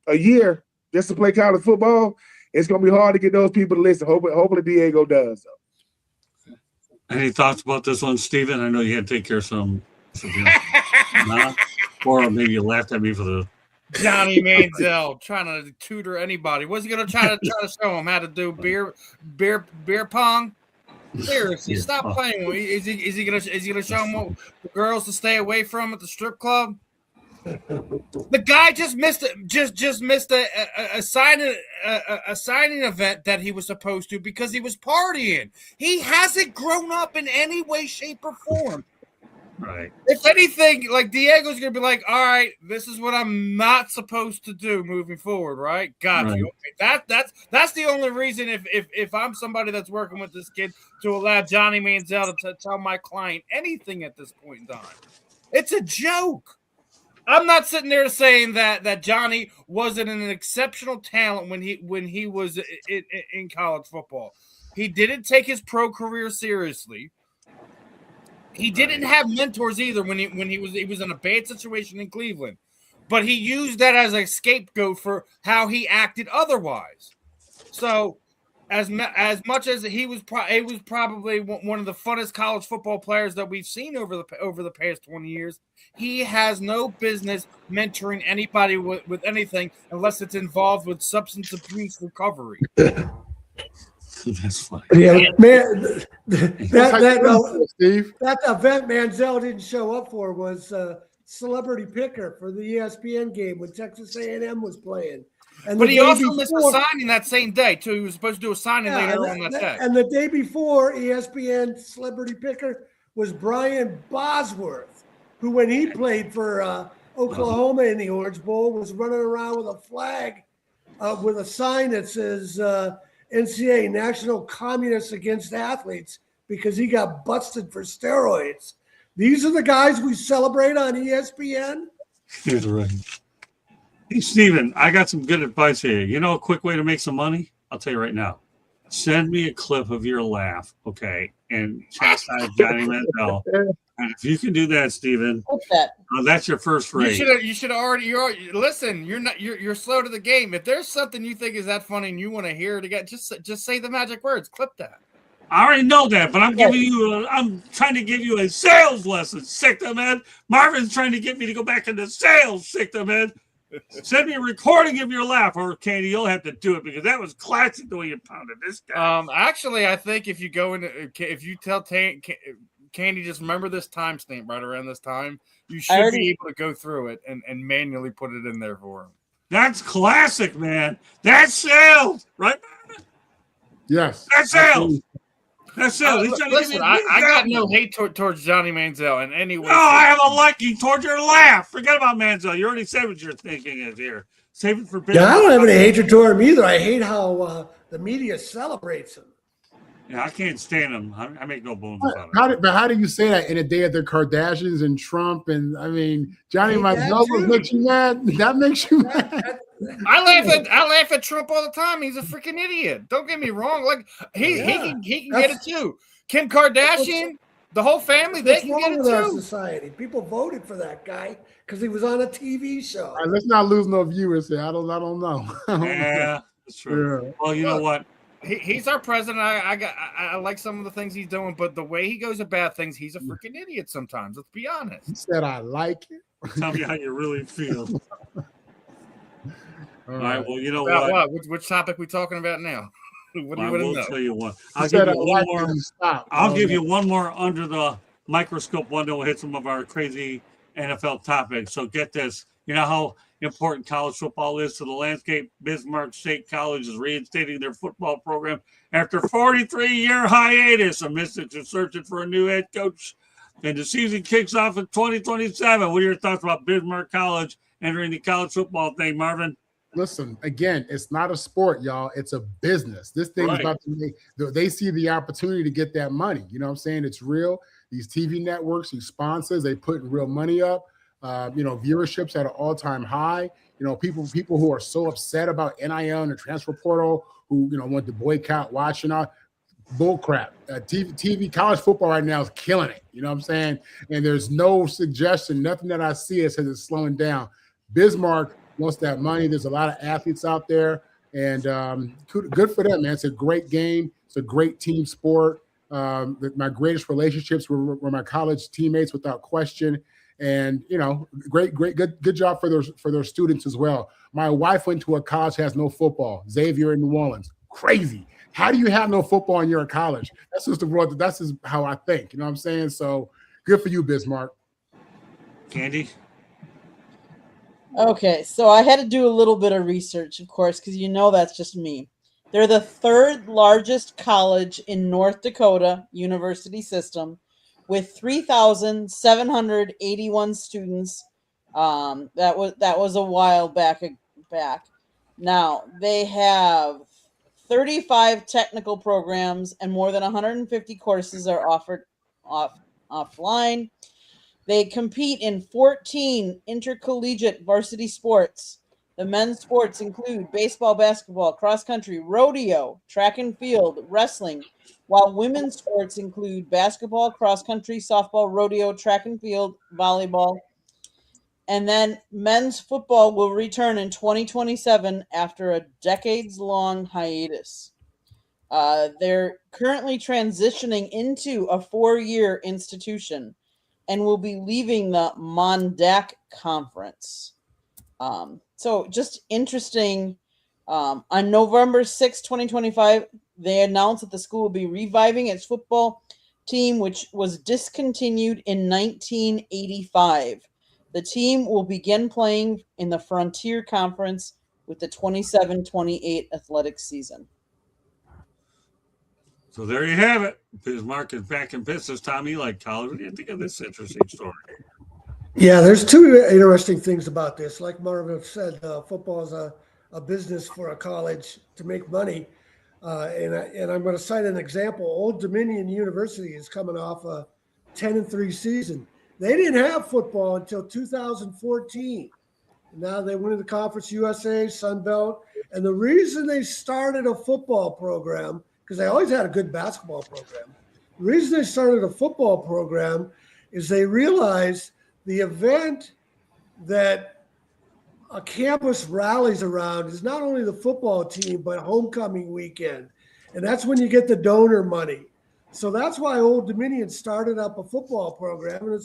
a year just to play college football. It's gonna be hard to get those people to listen. Hopefully Diego does. Any thoughts about this one, Steven? I know you had to take care of some or maybe you laughed at me for the Johnny Manziel trying to tutor anybody. Was he gonna try to show him how to do beer pong? Seriously, stop playing. Is he gonna show him what the girls to stay away from at the strip club? The guy just missed a signing event that he was supposed to because he was partying. He hasn't grown up in any way, shape, or form. Right. If anything, like Diego's gonna be like, all right, this is what I'm not supposed to do moving forward, right? Got you. Okay. That's the only reason if I'm somebody that's working with this kid to allow Johnny Manziel to tell my client anything at this point in time. It's a joke. I'm not sitting there saying that Johnny wasn't an exceptional talent when he was in college football. He didn't take his pro career seriously. He didn't have mentors either when he was in a bad situation in Cleveland. But he used that as a scapegoat for how he acted otherwise. So as much as he was probably one of the funnest college football players that we've seen over the past 20 years, he has no business mentoring anybody with anything unless it's involved with substance abuse recovery. That's funny. Yeah, man, that event Manziel didn't show up for was celebrity picker for the ESPN game when Texas A&M was playing. But he also missed a signing that same day, too. He was supposed to do a signing later on that day. And the day before, ESPN celebrity picker was Brian Bosworth, who, when he played for Oklahoma in the Orange Bowl, was running around with a flag with a sign that says NCAA, National Communists Against Athletes, because he got busted for steroids. These are the guys we celebrate on ESPN? That's right. Hey, Steven, I got some good advice here. You know a quick way to make some money? I'll tell you right now. Send me a clip of your laugh, okay, and chastise Johnny Manziel. And if you can do that, Steven, that's your first rate. You should already. Listen. You're slow to the game. If there's something you think is that funny and you want to hear it again, just say the magic words. Clip that. I already know that, but I'm trying to give you a sales lesson, sick man. Marvin's trying to get me to go back into sales, sick man. Send me a recording of your laugh, or Candy, you'll have to do it because that was classic the way you pounded this guy. Actually, I think if you tell Candy, just remember this timestamp right around this time, you should be able to go through it and manually put it in there for him. That's classic, man. That's sales, right? Yes. That's sales. That's sales. Listen, I got no hate towards Johnny Manziel in any way. No, I have a liking towards your laugh. Forget about Manziel. You already said what your thinking is here. Save it for business. Yeah, I don't have any hatred toward him either. I hate how the media celebrates him. Yeah, I can't stand him. I make no bones about it. How do you say that in a day of the Kardashians and Trump? And I mean, Johnny Manziel makes you mad. That makes you mad. I laugh at Trump all the time. He's a freaking idiot. Don't get me wrong. Like he can get it too. Kim Kardashian, the whole family, they can get it too. Our society. People voted for that guy because he was on a TV show. All right, let's not lose no viewers here. I don't know. Yeah, that's true. Yeah. Well, you know what? He's our president. I like some of the things he's doing, but the way he goes about things, he's a freaking idiot sometimes. Let's be honest. He said, "I like it." Tell me how you really feel. All right. Well, you know what? Which topic we talking about now? What do you want to know? Tell you what. I'll give you one more. I'll give you one more under the microscope one that will hit some of our crazy NFL topics. So get this. You know how important college football is to the landscape? Bismarck State College is reinstating their football program after 43-year hiatus. The Mystics are searching for a new head coach, and the season kicks off in 2027. What are your thoughts about Bismarck College entering the college football thing, Marvin? listen, again, it's not a sport, y'all. It's a business. This thing is about to make, they see the opportunity to get that money. You know what I'm saying? It's real. These TV networks, these sponsors, they put real money up. Viewerships at an all-time high. People who are so upset about NIL and the transfer portal, who want to boycott watching all bull crap. TV college football right now is killing it. You know what I'm saying? And there's no suggestion, nothing that I see that says it's slowing down. Bismarck wants that money. There's a lot of athletes out there, and good for them, man. It's a great game. It's a great team sport. My greatest relationships were my college teammates, without question. And good job for their students as well. My wife went to a college that has no football, Xavier in New Orleans. Crazy. How do you have no football and you're in college? That's just the world. That's just how I think. You know what I'm saying? So good for you, Bismarck. Candy. Okay, so I had to do a little bit of research, of course, because that's just me. They're the third largest college in North Dakota university system, with 3,781 students. That was a while back. Now they have 35 technical programs, and more than 150 courses are offered offline. They compete in 14 intercollegiate varsity sports. The men's sports include baseball, basketball, cross country, rodeo, track and field, wrestling, while women's sports include basketball, cross country, softball, rodeo, track and field, volleyball. And then men's football will return in 2027 after a decades-long hiatus. They're currently transitioning into a 4-year institution and will be leaving the Mondac Conference. So just interesting. On November 6, 2025, they announced that the school will be reviving its football team, which was discontinued in 1985. The team will begin playing in the Frontier Conference with the 27-28 athletic season. So there you have it. Bismarck is back in business. Tom, you like college. What do you think of this interesting story? Yeah, there's two interesting things about this. Like Marvin said, football is a business for a college to make money. And I'm going to cite an example. Old Dominion University is coming off a 10-3 season. They didn't have football until 2014. Now they went into Conference USA, Sun Belt. And the reason they started a football program, because they always had a good basketball program, the reason they started a football program is they realized the event that a campus rallies around is not only the football team, but homecoming weekend. And that's when you get the donor money. So that's why Old Dominion started up a football program,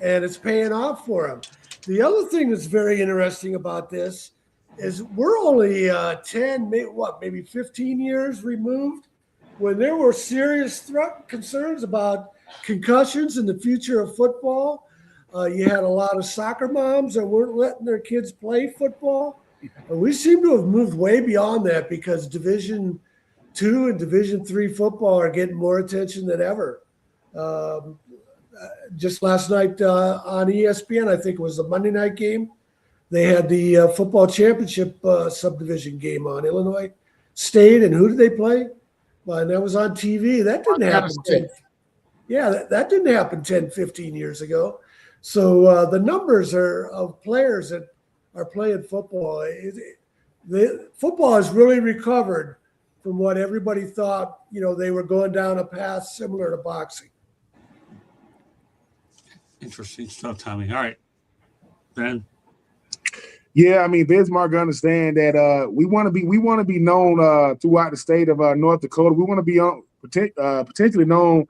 and it's paying off for them. The other thing that's very interesting about this is we're only maybe 15 years removed when there were serious concerns about concussions in the future of football. You had a lot of soccer moms that weren't letting their kids play football. And we seem to have moved way beyond that because Division II and Division III football are getting more attention than ever. Just last night on ESPN, I think it was the Monday night game, they had the football championship subdivision game on. Illinois State, and who did they play? Well, and that was on TV. That didn't happen. That didn't happen 10, 15 years ago. So the numbers of players that are playing football. Football has really recovered from what everybody thought. They were going down a path similar to boxing. Interesting stuff, Tommy. All right, Ben. Yeah, I mean, Bismarck understand that we want to be known throughout the state of North Dakota. We want to be potentially known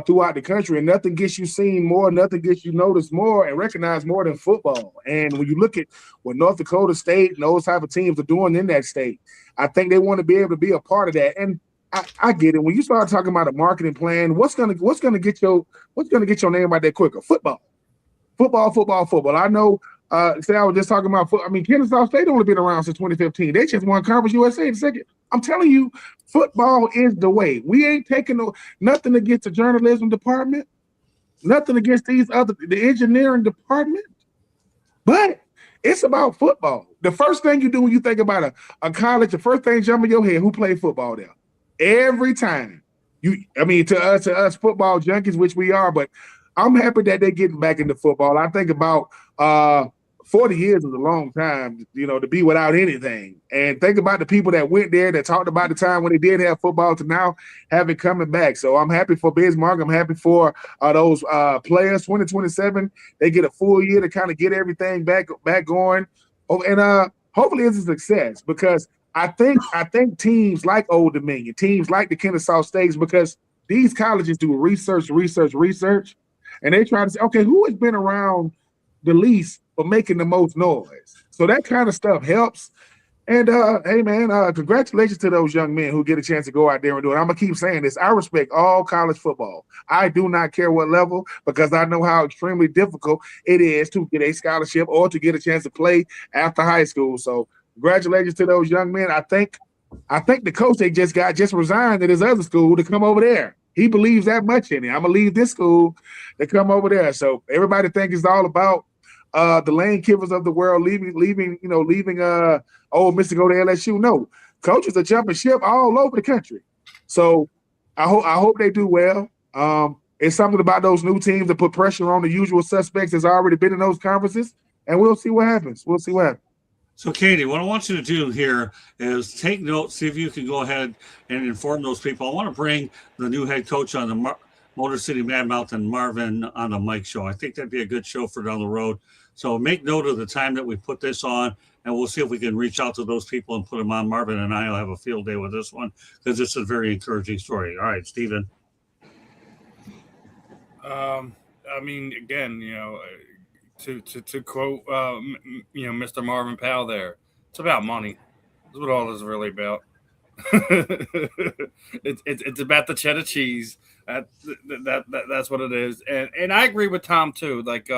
throughout the country, and nothing gets you seen more, nothing gets you noticed more and recognized more than football. And when you look at what North Dakota State and those type of teams are doing in that state, I think they want to be able to be a part of that. And I get it. When you start talking about a marketing plan, what's gonna get your name out there quicker? Football. I know. Say I was just talking about football. I mean, Kennesaw State only been around since 2015. They just won Conference USA in second. I'm telling you, football is the way. We ain't taking nothing against the journalism department, nothing against the engineering department. But It's about football. The first thing you do when you think about a college, the first thing jump in your head, who played football there? Every time. To us football junkies, which we are, but I'm happy that they're getting back into football. I think about 40 years is a long time, to be without anything. And think about the people that went there that talked about the time when they did have football to now have it coming back. So I'm happy for Bismarck. I'm happy for those players. 2027, they get a full year to kind of get everything back going. Oh, and hopefully it's a success, because I think teams like Old Dominion, teams like the Kennesaw States, because these colleges do research, and they try to say, okay, who has been around the least but making the most noise? So that kind of stuff helps. And hey man, congratulations to those young men who get a chance to go out there and do it. I'm gonna keep saying this. I respect all college football. I do not care what level, because I know how extremely difficult it is to get a scholarship or to get a chance to play after high school. So congratulations to those young men. I think the coach they just resigned at his other school to come over there. He believes that much in it. I'm gonna leave this school to come over there. So everybody think it's all about the Lane Kiffin's of the world leaving Ole Miss to go to LSU. No, coaches are jumping ship all over the country. So I hope they do well. It's something about those new teams that put pressure on the usual suspects that's already been in those conferences, and we'll see what happens. So, Katie, what I want you to do here is take notes, see if you can go ahead and inform those people. I want to bring the new head coach on the Motor City Mad Mountain, Marvin, on the Mike Show. I think that'd be a good show for down the road. So make note of the time that we put this on, and we'll see if we can reach out to those people and put them on. Marvin and I will have a field day with this one, because it's a very encouraging story. All right, Stephen. Again, to quote, Mr. Marvin Powell there, it's about money. That's what all this is really about. It's about the cheddar cheese. That's what it is. And I agree with Tom too. Like,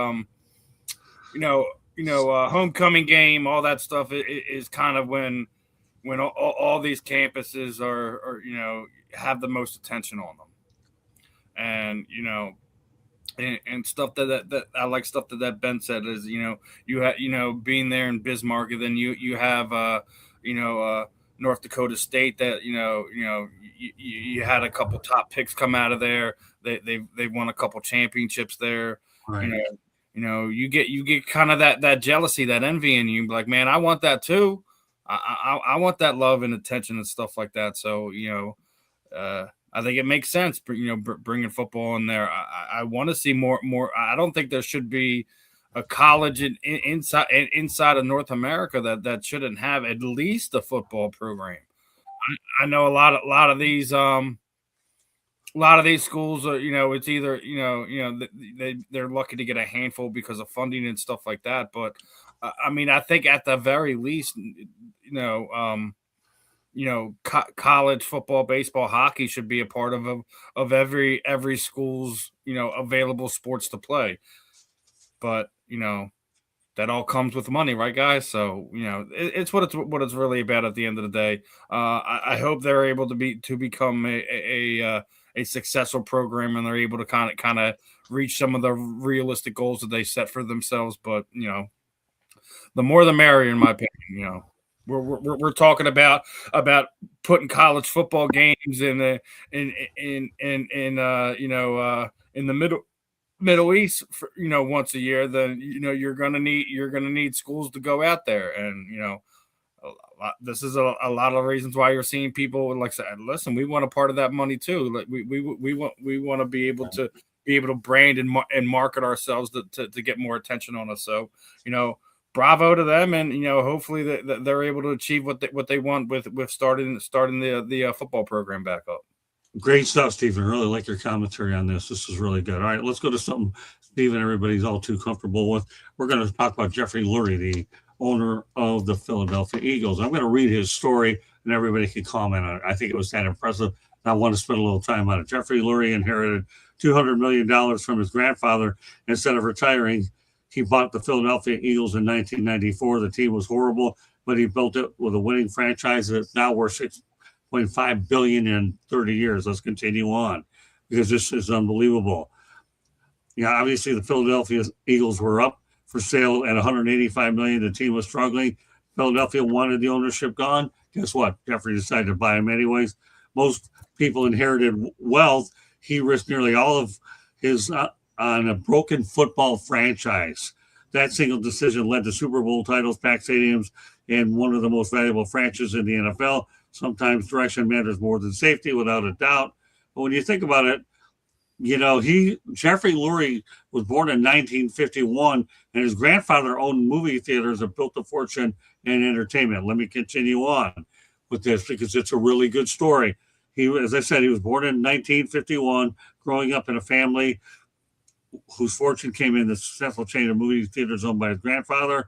homecoming game, all that stuff is kind of when all these campuses are have the most attention on them. And, and stuff that I like, stuff that Ben said is, you have, being there in Bismarck, and then you have, North Dakota State that, you had a couple top picks come out of there. They won a couple championships there. Right. You get kind of that jealousy, that envy in you. Like, man, I want that too. I want that love and attention and stuff like that. So, I think it makes sense, bringing football in there. I want to see more. I don't think there should be a college inside of North America that shouldn't have at least a football program. I know a lot of these schools are, it's either they're lucky to get a handful because of funding and stuff like that. But I think at the very least, college football, baseball, hockey should be a part of every school's, available sports to play. But, that all comes with money, right, guys? So, it's what it's really about at the end of the day. I hope they're able to become a successful program, and they're able to kind of reach some of the realistic goals that they set for themselves. But, the more the merrier, in my opinion. We're talking about putting college football games in the Middle East for, once a year. Then you're gonna need schools to go out there, and this is a lot of reasons why you're seeing people like say, listen, we want a part of that money too. Like we want to be able to brand and market ourselves to get more attention on us. So bravo to them, and hopefully that they're able to achieve what they want with starting the football program back up. Great stuff, Stephen. Really like your commentary on this. This is really good. All right, let's go to something, Stephen, everybody's all too comfortable with. We're going to talk about Jeffrey Lurie, the owner of the Philadelphia Eagles. I'm going to read his story, and everybody can comment on it. I think it was that impressive. I want to spend a little time on it. Jeffrey Lurie inherited $200 million from his grandfather. Instead of retiring, he bought the Philadelphia Eagles in 1994. The team was horrible, but he built it with a winning franchise that's now worth $6.5 billion in 30 years. Let's continue on, because this is unbelievable. Obviously the Philadelphia Eagles were up for sale at $185 million. The team was struggling. Philadelphia wanted the ownership gone. Guess what? Jeffrey decided to buy him anyways. Most people inherited wealth. He risked nearly all of his on a broken football franchise. That single decision led to Super Bowl titles, packed stadiums, and one of the most valuable franchises in the NFL. Sometimes direction matters more than safety, without a doubt. But when you think about it, Jeffrey Lurie was born in 1951, and his grandfather owned movie theaters and built a fortune in entertainment. Let me continue on with this because it's a really good story. As I said, he was born in 1951, growing up in a family whose fortune came in the successful chain of movie theaters owned by his grandfather.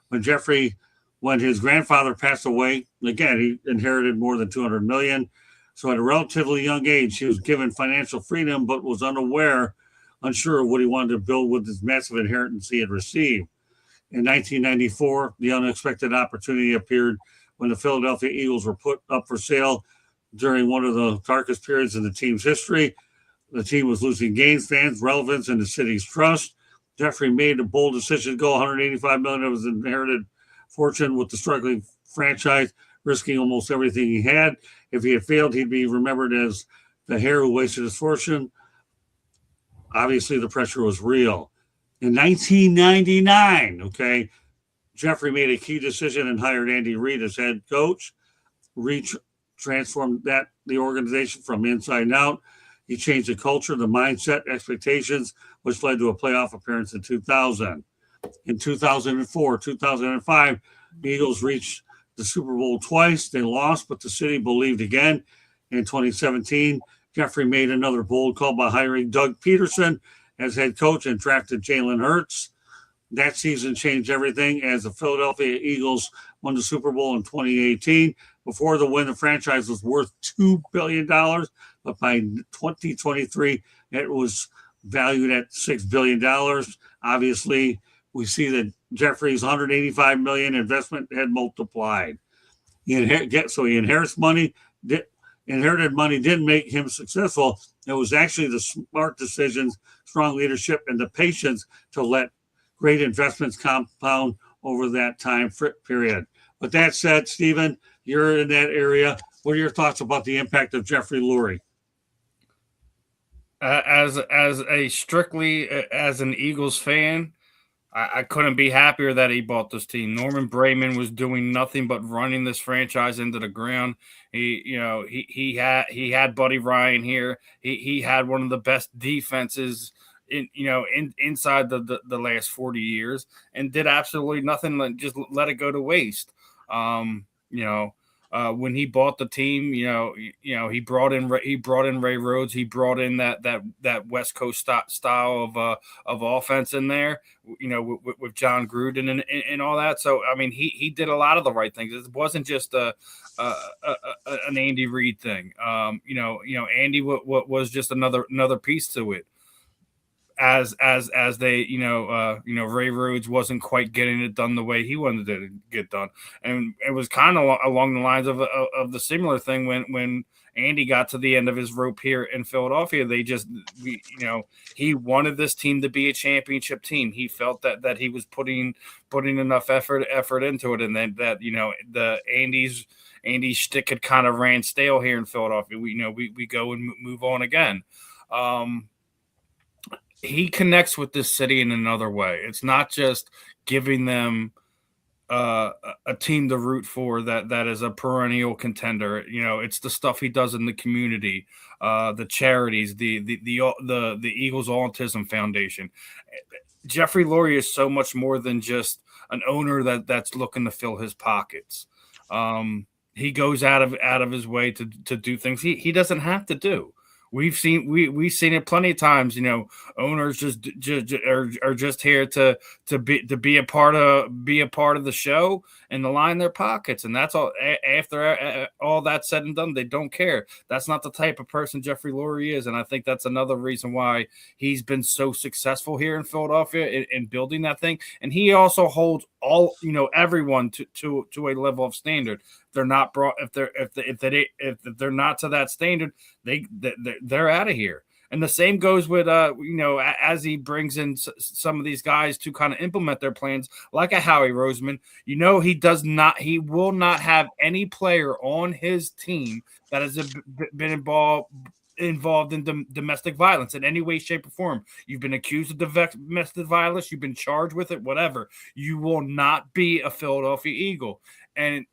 When his grandfather passed away, again, he inherited more than $200 million. So at a relatively young age, he was given financial freedom, but was unsure of what he wanted to build with this massive inheritance he had received. In 1994, the unexpected opportunity appeared when the Philadelphia Eagles were put up for sale during one of the darkest periods in the team's history. The team was losing games, fans, relevance, and the city's trust. Jeffrey made a bold decision to go $185 million of his inherited fortune with the struggling franchise, risking almost everything he had. If he had failed, he'd be remembered as the hare who wasted his fortune. Obviously, the pressure was real. In 1999, Jeffrey made a key decision and hired Andy Reid as head coach. Reid transformed the organization from inside and out. He changed the culture, the mindset, expectations, which led to a playoff appearance in 2000. In 2004, 2005, the Eagles reached the Super Bowl twice. They lost, but the city believed again. In 2017, Jeffrey made another bold call by hiring Doug Peterson as head coach and drafted Jalen Hurts. That season changed everything as the Philadelphia Eagles won the Super Bowl in 2018. Before the win, the franchise was worth $2 billion, but by 2023, it was valued at $6 billion. Obviously, we see that Jeffrey's $185 million investment had multiplied. He inherits money. Inherited money didn't make him successful. It was actually the smart decisions, strong leadership, and the patience to let great investments compound over that time period. With that said, Stephen, you're in that area. What are your thoughts about the impact of Jeffrey Lurie? As an Eagles fan, I couldn't be happier that he bought this team. Norman Brayman was doing nothing but running this franchise into the ground. He had Buddy Ryan here. He had one of the best defenses inside the last 40 years, and did absolutely nothing. Just let it go to waste. When he bought the team, he brought in Ray Rhodes. He brought in that West Coast style of offense in there, with John Gruden and all that. So I mean, he did a lot of the right things. It wasn't just an Andy Reid thing. Andy was just another piece to it. As they, Ray Rhodes wasn't quite getting it done the way he wanted to get done, and it was kind of along the lines of the similar thing when Andy got to the end of his rope here in Philadelphia. He wanted this team to be a championship team. He felt that he was putting enough effort into it, and then that the Andy's shtick had kind of ran stale here in Philadelphia. We go and move on again. He connects with this city in another way. It's not just giving them a team to root for that is a perennial contender. It's the stuff he does in the community, the charities, the Eagles Autism Foundation. Jeffrey Lurie is so much more than just an owner that's looking to fill his pockets. He goes out of his way to do things he doesn't have to do. We've seen it plenty of times. Owners just are just here to be a part of the show and to line their pockets, and that's all. After all that's said and done, they don't care. That's not the type of person Jeffrey Lurie is, and I think that's another reason why he's been so successful here in Philadelphia in building that thing. And he also holds everyone to a level of standard. They're not brought if they're not to that standard, they're out of here. And the same goes with, as he brings in some of these guys to kind of implement their plans, like a Howie Roseman. He will not have any player on his team that has been involved in domestic violence in any way, shape, or form. You've been accused of domestic violence, you've been charged with it, whatever. You will not be a Philadelphia Eagle. And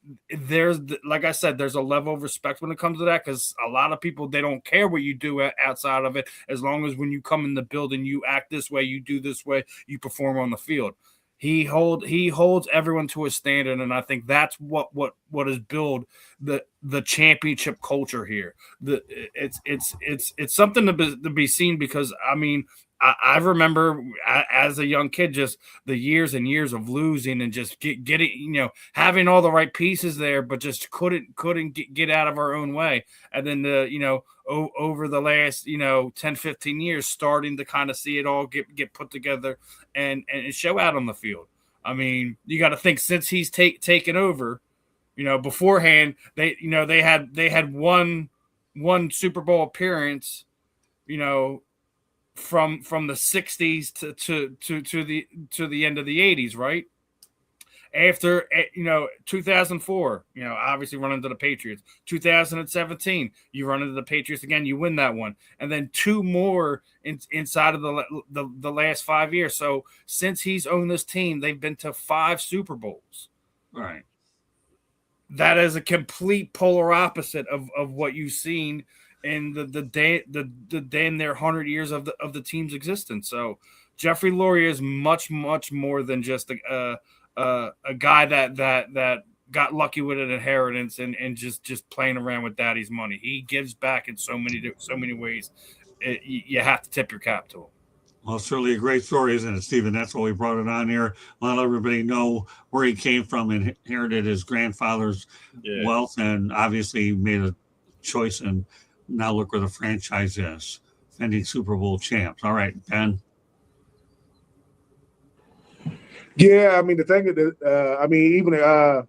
like I said, there's a level of respect when it comes to that, because a lot of people, they don't care what you do outside of it, as long as when you come in the building, you act this way, you do this way, you perform on the field. He holds everyone to a standard, and I think that's what has built the championship culture here. It's something to be seen, because I mean, I remember as a young kid, just the years and years of losing and just getting, having all the right pieces there, but just couldn't get out of our own way. And then over the last 10, 15 years, starting to kind of see it all get put together and show out on the field. I mean, you got to think, since he's taken over, beforehand they had one Super Bowl appearance, from the 60s to the end of the 80s, right? After 2004, obviously run into the Patriots. 2017, you run into the Patriots again, you win that one, and then two more inside of the last 5 years. So since he's owned this team, they've been to 5 Super Bowls. Right. That is a complete polar opposite of what you've seen in the damn near 100 years of the team's existence. So Jeffrey Lurie is much more than just a guy that got lucky with an inheritance and just playing around with daddy's money. He gives back in so many ways. You have to tip your cap to him. Well, certainly a great story, isn't it, Stephen? That's why we brought it on here. Let everybody know where he came from and inherited his grandfather's wealth, and obviously made a choice, and now look where the franchise is, defending Super Bowl champs. All right, Ben. Yeah, I mean, the thing that,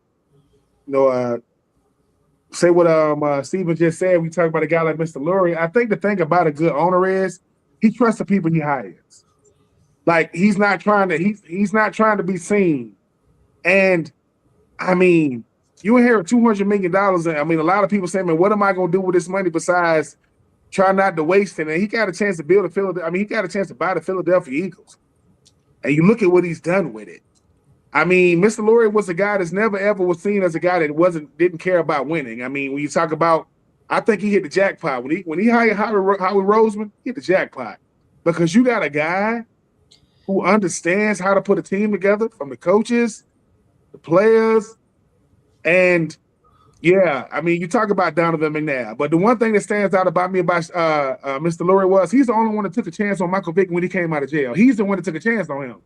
say what Stephen just said, we talk about a guy like Mr. Lurie. I think the thing about a good owner is he trusts the people he hires. Like, he's not trying to be seen. And I mean, you inherit $200 million. And I mean, a lot of people say, man, what am I going to do with this money besides try not to waste it? And he got a chance to he got a chance to buy the Philadelphia Eagles. And you look at what he's done with it. I mean, Mr. Lurie was a guy that's never ever was seen as a guy that didn't care about winning. I mean, when you talk about, I think he hit the jackpot when he hired Howie Roseman. He hit the jackpot, because you got a guy who understands how to put a team together, from the coaches, the players, and I mean, you talk about Donovan McNabb, but the one thing that stands out about me about Mr. Lurie was he's the only one that took a chance on Michael Vick when he came out of jail. He's the one that took a chance on him.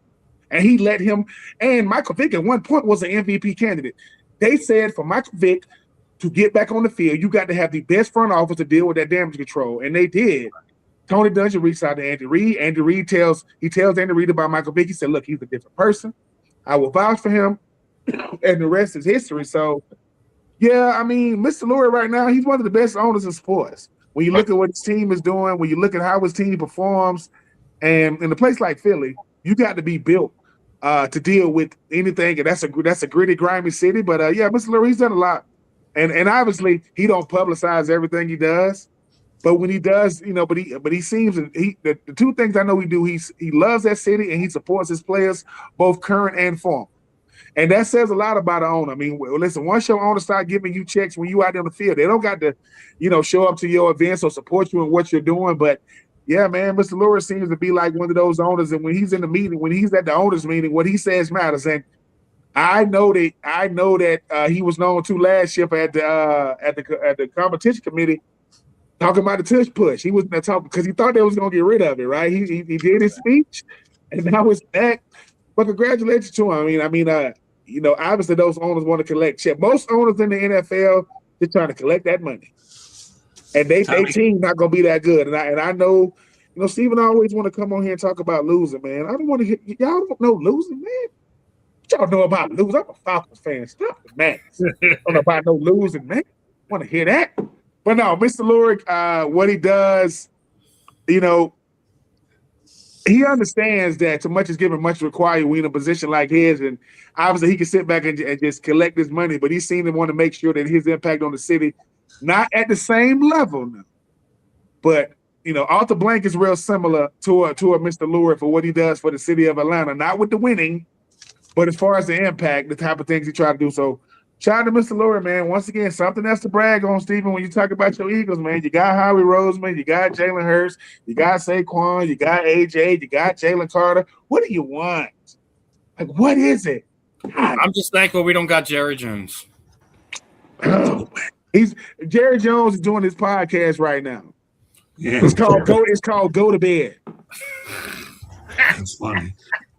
And he let him, and Michael Vick at one point was an MVP candidate. They said for Michael Vick to get back on the field, you got to have the best front office to deal with that damage control. And they did. Tony Dungy reached out to Andy Reid. Andy Reid tells Andy Reid about Michael Vick. He said, look, he's a different person. I will vouch for him. And the rest is history. So, yeah, I mean, Mr. Lurie right now, he's one of the best owners in sports. When you look at what his team is doing, when you look at how his team performs, and in a place like Philly, you got to be built to deal with anything, and that's a gritty, grimy city. But Mr. Lurie, he's done a lot, and obviously he don't publicize everything he does, but when he does, but he seems, the two things I know he do, he loves that city and he supports his players, both current and former, and that says a lot about an owner. I mean, listen, once your owner start giving you checks when you out on the field, they don't got to, show up to your events or support you in what you're doing, but. Yeah, man, Mr. Lurie seems to be like one of those owners, and when he's in the meeting, when he's at the owners' meeting, what he says matters. And I know that he was known to last year at the competition committee talking about the tush push. He was talking because he thought they was gonna get rid of it, right? He did his speech, and now it's back. But congratulations to him. I mean, obviously those owners want to collect check. Most owners in the NFL, they're trying to collect that money. And they team not gonna be that good, and I know, Steven always want to come on here and talk about losing, man. I don't want to hear y'all don't know losing, man. Y'all know about losing. I'm a Falcons fan. Stop it, man. Don't know about no losing, man. Want to hear that? But no, Mr. Lurie, what he does, he understands that too much is given, much required when in a position like his, and obviously he can sit back and just collect his money, but he seemed to want to make sure that his impact on the city, not at the same level now, but Arthur Blank is real similar to a Mr. Lurie for what he does for the city of Atlanta, not with the winning, but as far as the impact, the type of things he tried to do. So shout out to Mr. Lurie, man. Once again, something else to brag on, Stephen, when you talk about your Eagles, man. You got Howie Roseman, you got Jalen Hurts, you got Saquon, you got AJ, you got Jalen Carter. What do you want? Like, what is it? God. I'm just thankful we don't got Jerry Jones. Oh, Jerry Jones is doing his podcast right now. Yeah. It's called Go to Bed. That's funny.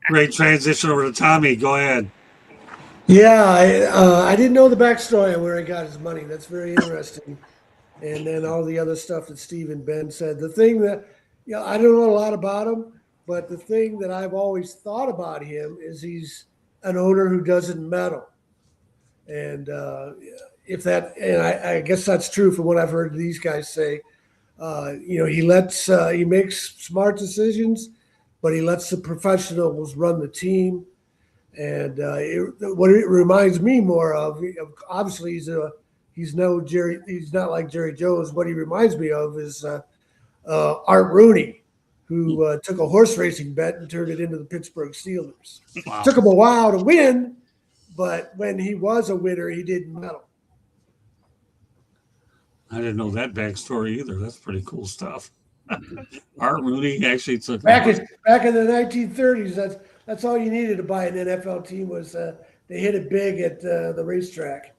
Great transition over to Tommy. Go ahead. Yeah, I didn't know the backstory on where he got his money. That's very interesting. And then all the other stuff that Steve and Ben said. The thing that, I don't know a lot about him, but the thing that I've always thought about him is he's an owner who doesn't meddle. And I guess that's true from what I've heard these guys say. He makes smart decisions, but he lets the professionals run the team. And what it reminds me more of, obviously he's not like Jerry Jones. What he reminds me of is Art Rooney, who took a horse racing bet and turned it into the Pittsburgh Steelers. Wow. Took him a while to win, but when he was a winner, he didn't meddle. I didn't know that backstory either. That's pretty cool stuff. Art Rooney actually took Back in the 1930s, that's all you needed to buy an NFL team was they hit it big at the racetrack.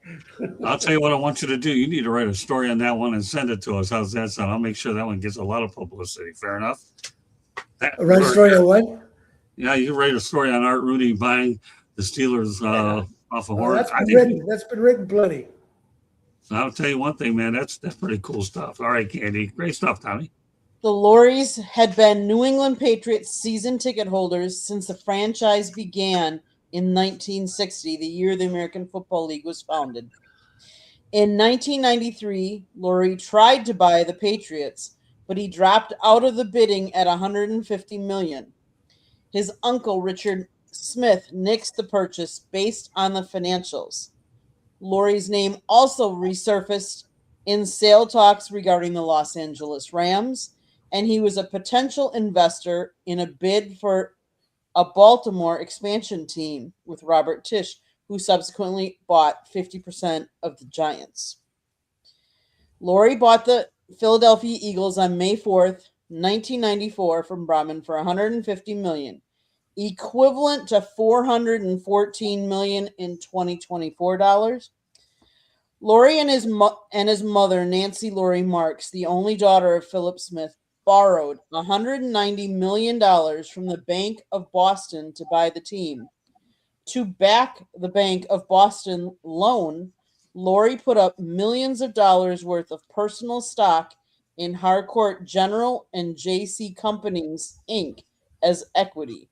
I'll tell you what I want you to do. You need to write a story on that one and send it to us. How's that sound? I'll make sure that one gets a lot of publicity. Fair enough? Write a story on what? Yeah, you write a story on Art Rooney buying the Steelers off a horse. That's been written plenty. I'll tell you one thing, man. That's pretty cool stuff. All right, Candy. Great stuff, Tommy. The Lauries had been New England Patriots season ticket holders since the franchise began in 1960, the year the American Football League was founded. In 1993, Laurie tried to buy the Patriots, but he dropped out of the bidding at $150 million. His uncle, Richard Smith, nixed the purchase based on the financials. Laurie's name also resurfaced in sale talks regarding the Los Angeles Rams, and he was a potential investor in a bid for a Baltimore expansion team with Robert Tisch, who subsequently bought 50% of the Giants. Laurie bought the Philadelphia Eagles on May 4th, 1994 from Brahman for $150 million, equivalent to $414 million in 2024 dollars. Laurie and his mother, Nancy Laurie Marks, the only daughter of Philip Smith, borrowed $190 million from the Bank of Boston to buy the team. To back the Bank of Boston loan, Laurie put up millions of dollars worth of personal stock in Harcourt General and J.C. Companies, Inc. as equity.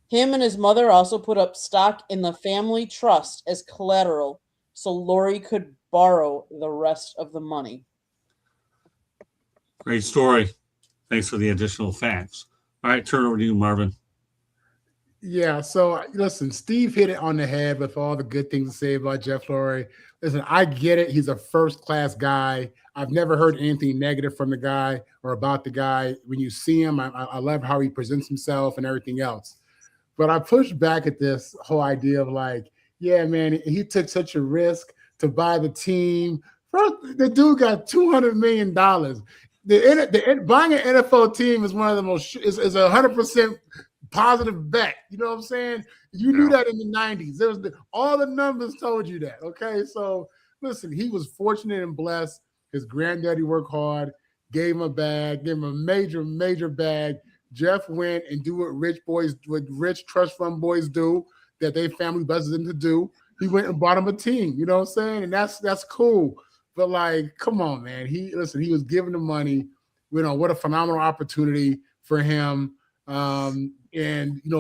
Him and his mother also put up stock in the family trust as collateral so Laurie could borrow the rest of the money. Great story. Thanks for the additional facts. All right, turn over to you, Marvin. Yeah, so listen, Steve hit it on the head with all the good things to say about Jeff Lurie. Listen, I get it. He's a first-class guy. I've never heard anything negative from the guy or about the guy. When you see him, I love how he presents himself and everything else. But I push back at this whole idea of like, yeah, man, he took such a risk to buy the team. First, the dude got $200 million. Buying an NFL team is one of the most is 100% positive bet. You know what I'm saying? You knew that in the 90s. All the numbers told you that. Okay, so listen, he was fortunate and blessed. His granddaddy worked hard, gave him a bag, gave him a major bag. Jeff went and do what rich trust fund boys do, that their family blesses them to do. He went and bought him a team. You know what I'm saying? And that's cool. But like, come on, man. He was given the money. You know, what a phenomenal opportunity for him. And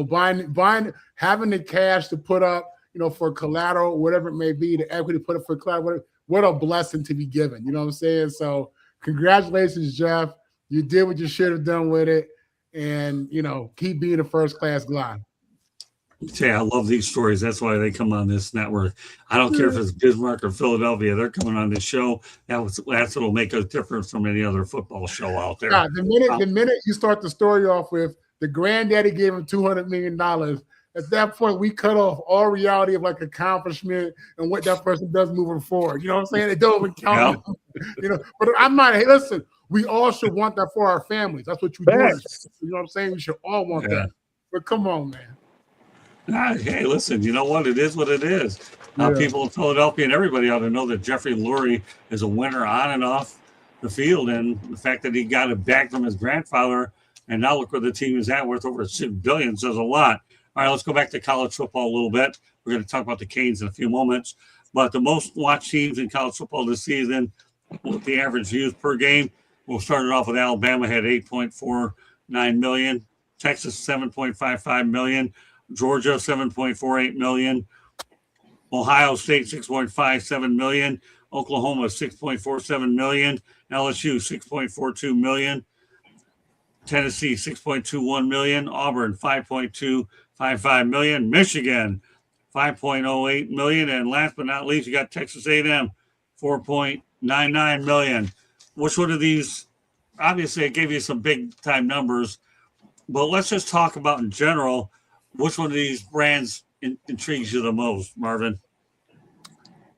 buying, having the cash to put up, for collateral, whatever it may be, the equity to put up for collateral. What a blessing to be given. You know what I'm saying? So congratulations, Jeff. You did what you should have done with it, and keep being a first class guy. Yeah, I love these stories. That's why they come on this network. I don't care if it's Bismarck or Philadelphia. They're coming on this show. That's what'll make a difference from any other football show out there. God, the minute you start the story off with the granddaddy gave him $200 million, at that point we cut off all reality of like accomplishment and what that person does moving forward. You know what I'm saying? It don't even count. Yeah. But I'm not. Hey, listen, we all should want that for our families. That's what you're doing. You know what I'm saying? We should all want that. But come on, man. Hey, listen, you know what? It is what it is. People in Philadelphia and everybody ought to know that Jeffrey Lurie is a winner on and off the field. And the fact that he got it back from his grandfather and now look where the team is at, worth over $6 billion, says a lot. All right, let's go back to college football a little bit. We're going to talk about the Canes in a few moments. But the most watched teams in college football this season, with the average views per game, we'll start it off with Alabama, had 8.49 million. Texas, 7.55 million. Georgia, 7.48 million. Ohio State, 6.57 million. Oklahoma, 6.47 million. LSU, 6.42 million. Tennessee, 6.21 million. Auburn, 5.255 million. Michigan, 5.08 million. And last but not least, you got Texas A&M, 4.99 million. Which one of these, obviously, I gave you some big time numbers, but let's just talk about in general, which one of these brands intrigues you the most, Marvin?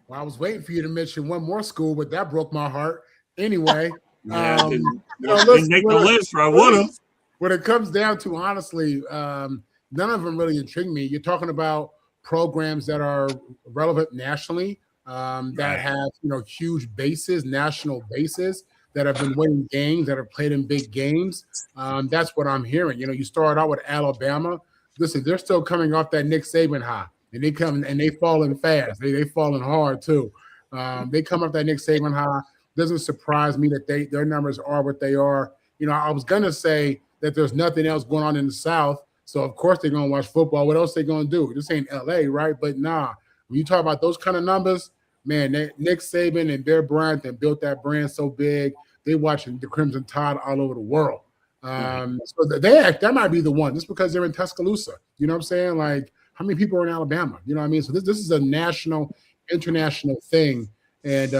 Well, I was waiting for you to mention one more school, but that broke my heart. Anyway, didn't make the list, or I would have. When it comes down to, honestly, none of them really intrigue me. You're talking about programs that are relevant nationally, that have huge bases, national bases, that have been winning games, that have played in big games. That's what I'm hearing. You start out with Alabama. Listen, they're still coming off that Nick Saban high, and they come and they falling fast. They falling hard too. They come off that Nick Saban high. Doesn't surprise me that their numbers are what they are. I was gonna say that there's nothing else going on in the South, so of course they're gonna watch football. What else they gonna do? This ain't LA, right? But nah, when you talk about those kind of numbers, man, Nick Saban and Bear Bryant that built that brand so big, they watching the Crimson Tide all over the world. So that might be the one, just because they're in Tuscaloosa. You know what I'm saying? Like, how many people are in Alabama? You know what I mean? So this is a national, international thing. And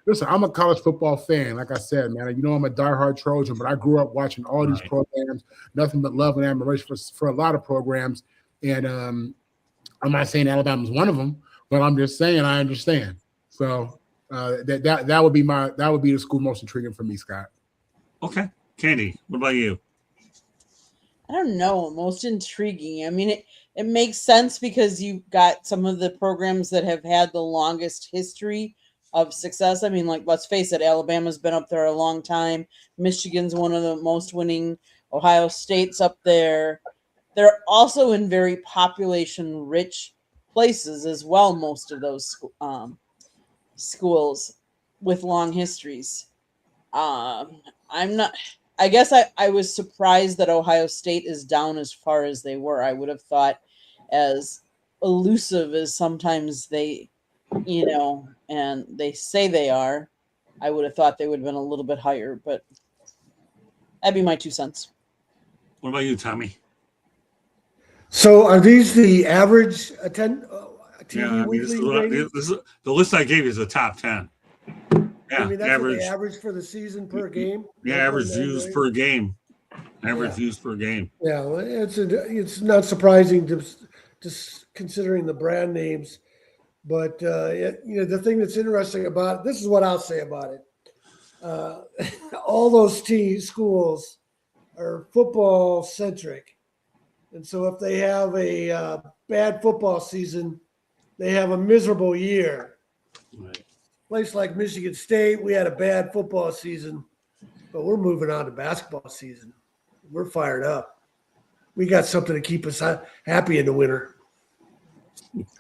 listen, I'm a college football fan. Like I said, man, I'm a diehard Trojan, but I grew up watching all these programs, nothing but love and admiration for a lot of programs. And I'm not saying Alabama's one of them, but I'm just saying I understand. So that would be the school most intriguing for me, Scott. Okay. Candy, what about you? I don't know. Most intriguing. I mean, it makes sense because you've got some of the programs that have had the longest history of success. I mean, like, let's face it, Alabama's been up there a long time. Michigan's one of the most winning. Ohio State's up there. They're also in very population-rich places as well, most of those schools with long histories. I guess I was surprised that Ohio State is down as far as they were. I would have thought, as elusive as sometimes they, and they say they are, I would have thought they would have been a little bit higher, but that'd be my 2 cents. What about you, Tommy? So are these the average TV this is the list I gave you is the top 10. Yeah, I mean, that's average. What they average for the season per game. Yeah, average views per game. Average views per game. Yeah, well, it's not surprising just considering the brand names, but the thing that's interesting about it, this is what I'll say about it. All those schools are football centric, and so if they have a bad football season, they have a miserable year. Right. Place like Michigan State, we had a bad football season, but we're moving on to basketball season. We're fired up. We got something to keep us happy in the winter.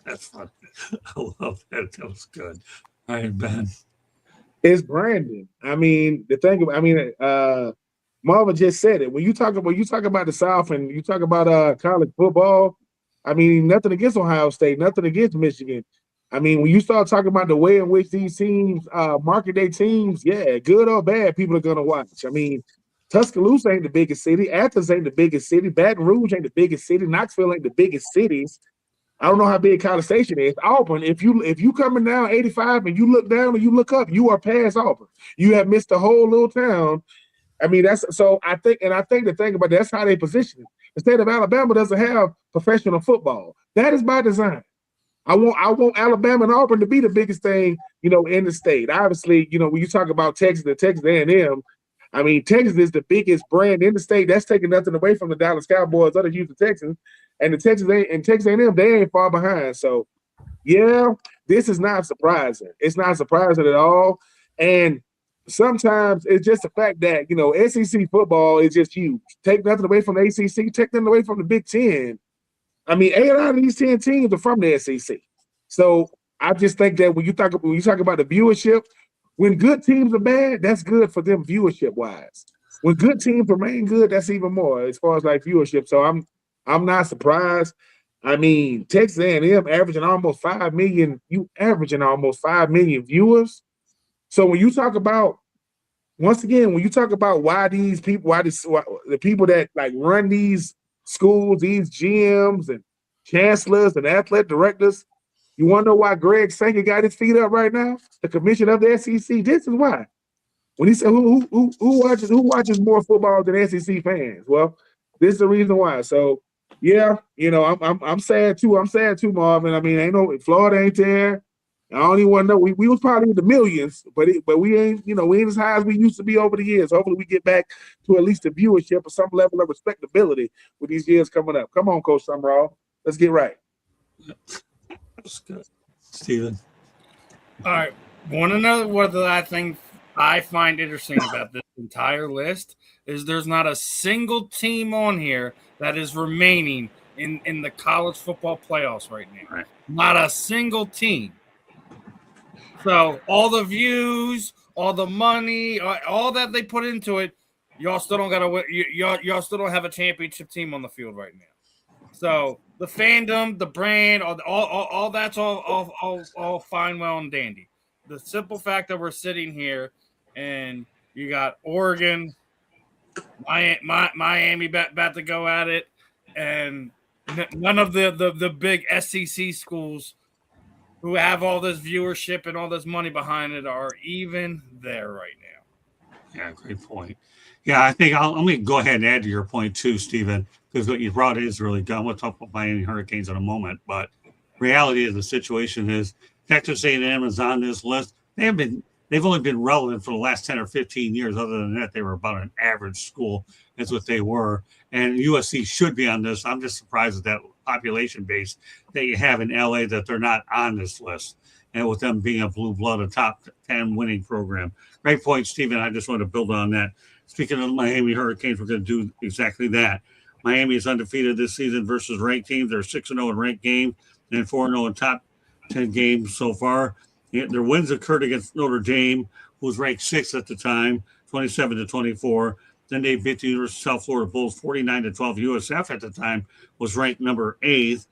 That's fun. I love that. That was good. All right, Ben. It's branding. I mean, Marvin just said it. When you talk about the South and you talk about college football, I mean, nothing against Ohio State, nothing against Michigan. I mean, when you start talking about the way in which these teams market their teams, yeah, good or bad, people are going to watch. I mean, Tuscaloosa ain't the biggest city. Athens ain't the biggest city. Baton Rouge ain't the biggest city. Knoxville ain't the biggest cities. I don't know how big College Station is. Auburn, if you coming down 85 and you look down and you look up, you are past Auburn. You have missed the whole little town. I mean, that's so I think the thing about that's how they position it. The state of Alabama doesn't have professional football. That is by design. I want Alabama and Auburn to be the biggest thing, in the state. Obviously, when you talk about Texas and Texas A&M, I mean, Texas is the biggest brand in the state. That's taking nothing away from the Dallas Cowboys, other Houston Texans, and Texas A&M, they ain't far behind. So, yeah, this is not surprising. It's not surprising at all. And sometimes it's just the fact that, SEC football is just huge. Take nothing away from the ACC, take nothing away from the Big Ten. I mean, 8 out of these 10 teams are from the SEC. So I just think that when you talk about the viewership, when good teams are bad, that's good for them viewership-wise. When good teams remain good, that's even more as far as like viewership. So I'm not surprised. I mean, Texas A&M averaging almost 5 million. You averaging almost 5 million viewers. So when you talk about, once again, when you talk about why the people that like run these schools, these GMs and chancellors and athletic directors, you want to know why Greg Sankey got his feet up right now? The commissioner of the SEC. This is why. When he said who watches more football than SEC fans? Well, this is the reason why. So yeah, I'm sad too. I'm sad too, Marvin. I mean, Florida ain't there. I don't even want to know. We was probably in the millions, but we ain't as high as we used to be over the years. Hopefully we get back to at least the viewership or some level of respectability with these years coming up. Come on, Coach Summerall. Let's get right. That's good. Steven. All right. Want to know what I think I find interesting about this entire list is there's not a single team on here that is remaining in the college football playoffs right now. Right. Not a single team. So all the views, all the money, all that they put into it, y'all still don't y'all still don't have a championship team on the field right now. So the fandom, the brand, all that's all fine, well, and dandy. The simple fact that we're sitting here and you got Oregon, Miami about to go at it, and none of the big SEC schools who have all this viewership and all this money behind it are even there right now. Yeah, great point. Yeah, I think I'm going to go ahead and add to your point too, Stephen, because what you brought is really good. We'll talk about Miami Hurricanes in a moment, but reality of the situation is Texas A&M is on this list. They've only been relevant for the last 10 or 15 years. Other than that, they were about an average school. That's what they were. And USC should be on this. I'm just surprised at that population base that you have in LA that they're not on this list. And with them being a blue blood, a top 10 winning program. Great point, Stephen. I just want to build on that. Speaking of Miami Hurricanes, we're going to do exactly that. Miami is undefeated this season versus ranked teams. They're 6-0 in ranked games and 4-0 in top 10 games so far. Their wins occurred against Notre Dame, who was ranked 6th at the time, 27-24. Then they beat the University of South Florida Bulls 49-12. USF at the time was ranked number 8th.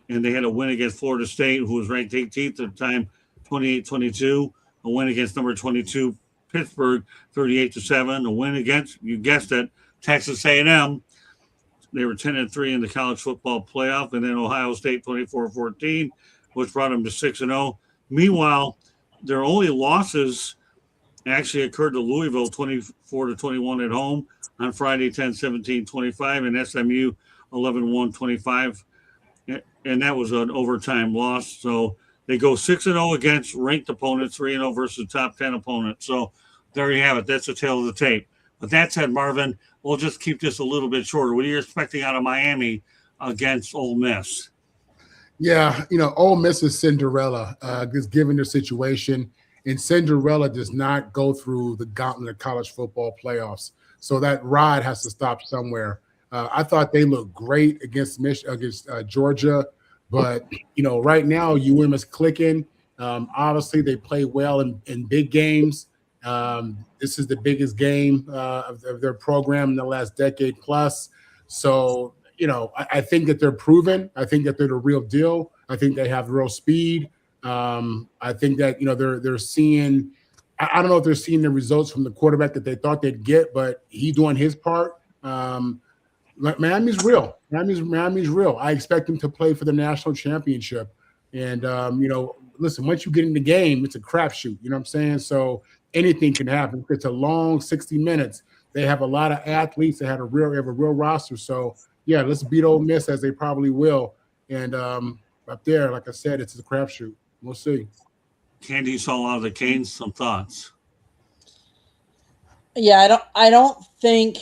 And they had a win against Florida State, who was ranked 18th at the time, 28-22. A win against number 22, Pittsburgh, 38-7. A win against, you guessed it, Texas A&M. They were 10-3 in the college football playoff. And then Ohio State, 24-14, which brought them to 6-0. Meanwhile, their only losses actually occurred to Louisville, 24-21 at home on Friday, 10-17-25, and SMU, 11-1-25. And that was an overtime loss. So they go 6-0 against ranked opponents, 3-0 versus top 10 opponents. So there you have it. That's the tail of the tape. But that said, Marvin, we'll just keep this a little bit shorter. What are you expecting out of Miami against Ole Miss? Yeah, Ole Miss is Cinderella, just given their situation. And Cinderella does not go through the gauntlet of college football playoffs. So that ride has to stop somewhere. I thought they looked great against Georgia, but right now UM is clicking. Obviously, they play well in big games. This is the biggest game of their program in the last decade plus. So I think that they're proven. I think that they're the real deal. I think they have real speed. I think that they're seeing I don't know if they're seeing the results from the quarterback that they thought they'd get, but he's doing his part. Miami's real. Miami's real. I expect them to play for the national championship. And, listen, once you get in the game, it's a crapshoot. You know what I'm saying? So anything can happen. It's a long 60 minutes. They have a lot of athletes. They have a real roster. So, yeah, let's beat Ole Miss as they probably will. And up there, like I said, it's a crapshoot. We'll see. Candy, you saw a lot of the Canes. Some thoughts? Yeah, I don't think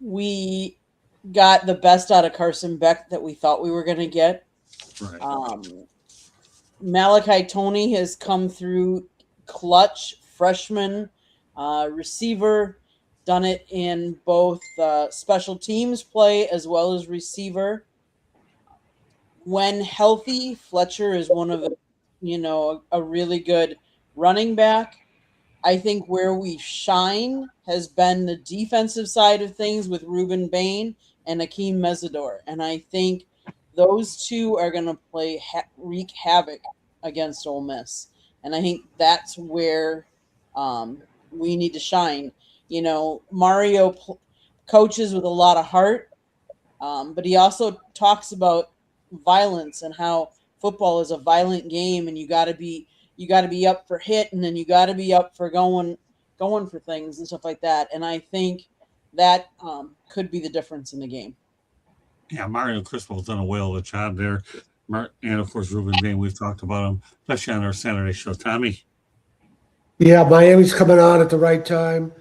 we got the best out of Carson Beck that we thought we were going to get. Right. Malachi Toney has come through clutch, freshman, receiver, done it in both special teams play as well as receiver. When healthy, Fletcher is one of the, a really good running back. I think where we shine has been the defensive side of things with Ruben Bain and Akeem Mesidor. And I think those two are going to wreak havoc against Ole Miss. And I think that's where we need to shine. Mario coaches with a lot of heart, but he also talks about violence and how football is a violent game, and you got to be up for hit, and then you got to be up for going for things and stuff like that. And I think that could be the difference in the game. Yeah, Mario Crispal's done a whale of a job there. And, of course, Ruben Bain, we've talked about him, especially on our Saturday show. Tommy? Yeah, Miami's coming on at the right time.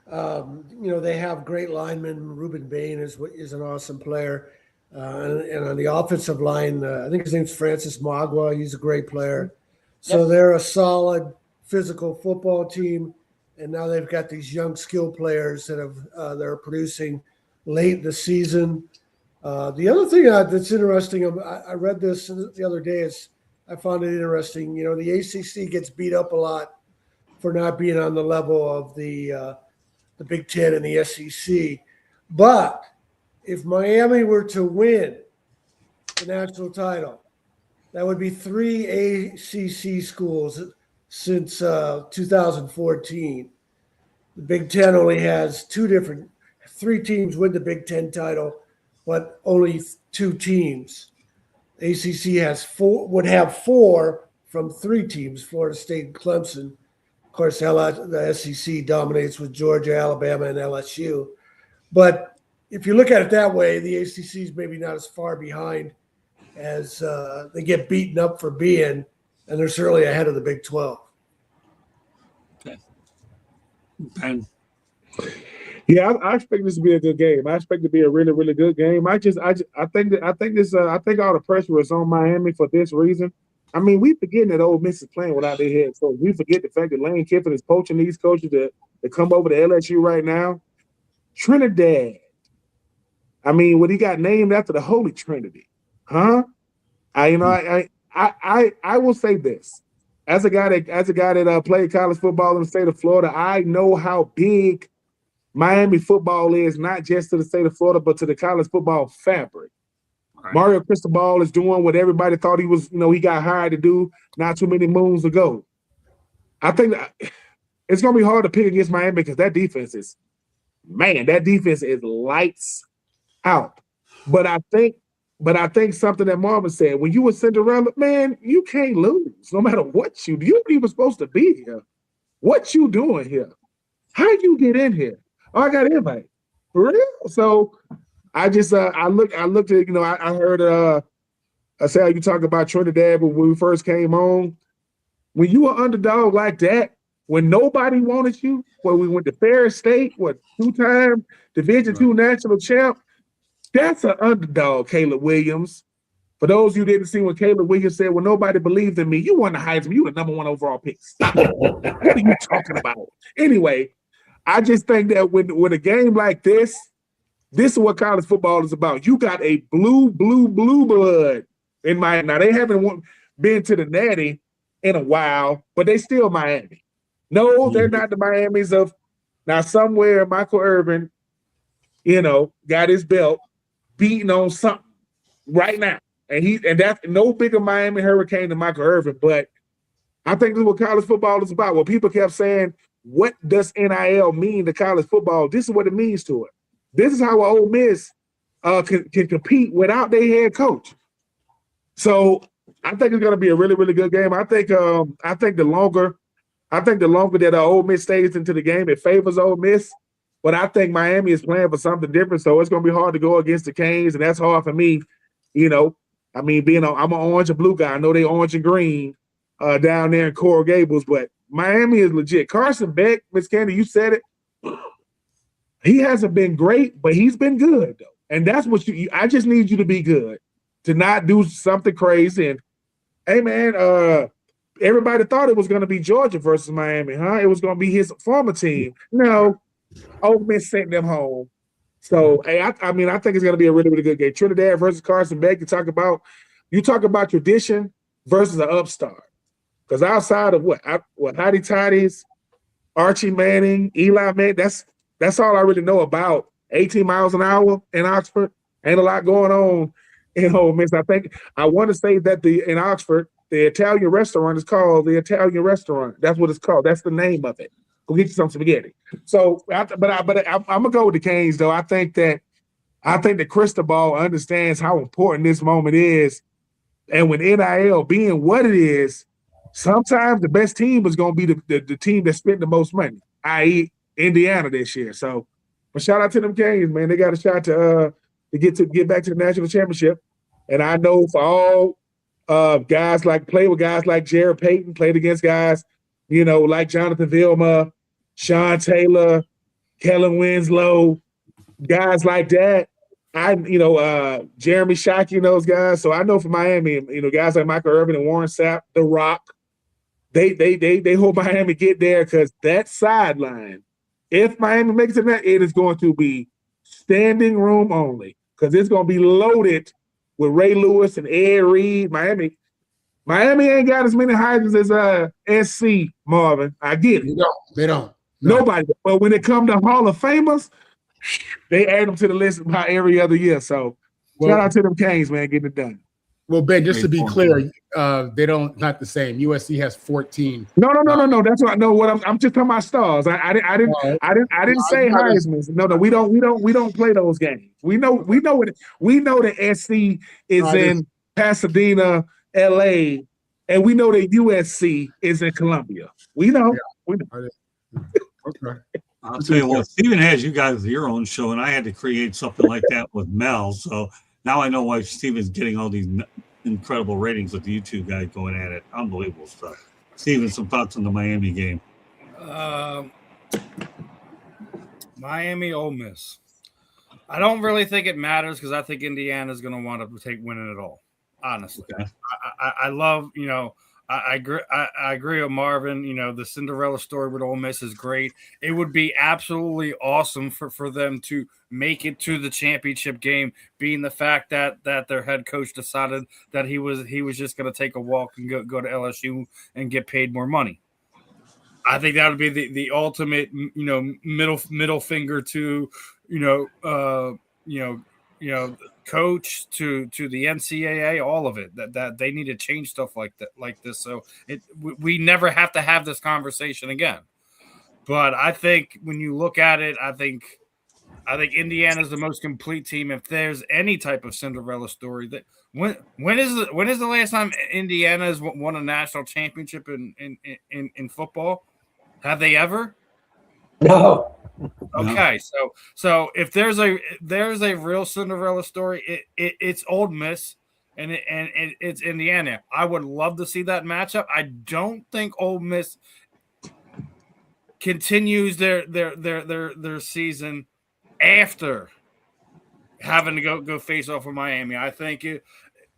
They have great linemen. Ruben Bain is an awesome player. And on the offensive line, I think his name's Francis Magua. He's a great player. So Yep. They're a solid physical football team. And now they've got these young skill players they're producing late in the season. The other thing that's interesting, I read this the other day. I found it interesting. The ACC gets beat up a lot for not being on the level of the Big Ten and the SEC. But if Miami were to win the national title, that would be 3 ACC schools since 2014. The Big Ten only has 3 teams win the Big Ten title, but only 2 teams. ACC would have 4 from 3 teams, Florida State and Clemson. Of course, the SEC dominates with Georgia, Alabama, and LSU. But if you look at it that way, the ACC is maybe not as far behind as they get beaten up for being, and they're certainly ahead of the Big 12. Okay. Ben? Yeah, I expect this to be a good game. I expect it to be a really, really good game. I think all the pressure is on Miami for this reason. I mean, we forgetting that Ole Miss is playing without their head, so we forget the fact that Lane Kiffin is poaching these coaches that come over to LSU right now. Trinidad. I mean, when he got named after the Holy Trinity, huh? I will say this. As a guy that played college football in the state of Florida, I know how big Miami football is, not just to the state of Florida, but to the college football fabric. Right. Mario Cristobal is doing what everybody thought he was, he got hired to do not too many moons ago. I think that it's going to be hard to pick against Miami because that defense is lights out. But I think something that Marvin said, when you were Cinderella, man, you can't lose no matter what you do. You weren't even supposed to be here. What you doing here? How you get in here? Oh, I got an invite. For real? So I just I looked at, I heard I say how you talk about Trinidad when we first came on. When you were underdog like that, when nobody wanted you, when we went to Ferris State, 2-time Division II national champ, that's an underdog, Caleb Williams. For those of you who didn't see what Caleb Williams said, when nobody believed in me, you won the Heisman. You were the number 1 overall pick. Stop it. What are you talking about? Anyway, I just think that with a game like this is what college football is about. You got a blue blood in Miami. Now, they haven't been to the Natty in a while, but they still Miami. No, they're not the Miamis of now somewhere Michael Irvin, got his belt beating on something right now. And that's no bigger Miami Hurricane than Michael Irvin, but I think this is what college football is about. When people kept saying, what does NIL mean to college football? This is what it means to it. This is how Ole Miss can compete without their head coach. So I think it's going to be a really, really good game. I think the longer that Ole Miss stays into the game, it favors Ole Miss. But I think Miami is playing for something different, so it's going to be hard to go against the Canes, and that's hard for me. I mean, I'm an orange and blue guy. I know they orange and green down there in Coral Gables, but Miami is legit. Carson Beck, Miss Candy, you said it. He hasn't been great, but he's been good though, and that's what I just need you to be good, to not do something crazy. And hey, man, everybody thought it was going to be Georgia versus Miami, huh? It was going to be his former team. No. Ole Miss sent them home. So, hey, I think it's going to be a really, really good game. Trinidad versus Carson Beck. You talk about tradition versus an upstart. Because outside of what Hotty Toddies, Archie Manning, Eli Manning, that's all I really know about 18 miles an hour in Oxford. Ain't a lot going on in Ole Miss. I want to say that in Oxford, the Italian restaurant is called the Italian Restaurant. That's what it's called. That's the name of it. Go get you some spaghetti. So, I'm gonna go with the Canes though. I think that Cristobal understands how important this moment is, and with NIL being what it is, sometimes the best team is gonna be the team that spent the most money, i.e., Indiana this year. So, but shout out to them Canes, man. They got a shot to get back to the national championship. And I know for all guys like Jared Payton, played against guys, like Jonathan Vilma, Sean Taylor, Kellen Winslow, guys like that. Jeremy Shockey and those guys. So I know for Miami, guys like Michael Irvin and Warren Sapp, The Rock, they hope Miami get there because that sideline, if Miami makes it, it is going to be standing room only because it's going to be loaded with Ray Lewis and Ed Reed. Miami ain't got as many Heisman's as SC, Marvin. I get it. They don't. No. Nobody. But when it comes to Hall of Famers, they add them to the list about every other year. So shout out to them Canes, man, getting it done. Well, Ben, just to be clear, they don't, not the same. USC has 14. No. That's what I know. I'm just talking about stars. I didn't say Heisman's. No, we don't play those games. We know that SC is in Pasadena, LA, and we know that USC is in Columbia. We know. Yeah. We know. Okay. I'll tell you what, Steven has you guys your own show, and I had to create something like that with Mel. So now I know why Steven's getting all these incredible ratings with the YouTube guys going at it. Unbelievable stuff. Steven, some thoughts on the Miami game? Miami, Ole Miss. I don't really think it matters because I think Indiana's going to want to winning it all. Honestly, okay. I love, I agree with Marvin. The Cinderella story with Ole Miss is great. It would be absolutely awesome for them to make it to the championship game, being the fact that their head coach decided that he was just going to take a walk and go to LSU and get paid more money. I think that would be the ultimate, middle finger to, coach to the NCAA, all of it. That they need to change stuff like this. So we never have to have this conversation again. But I think when you look at it, I think Indiana is the most complete team. If there's any type of Cinderella story, that when is the last time Indiana has won a national championship in football? Have they ever? No. Okay, so if there's a real Cinderella story, it's Ole Miss and it's Indiana. I would love to see that matchup. I don't think Ole Miss continues their season after having to go face off with Miami. I think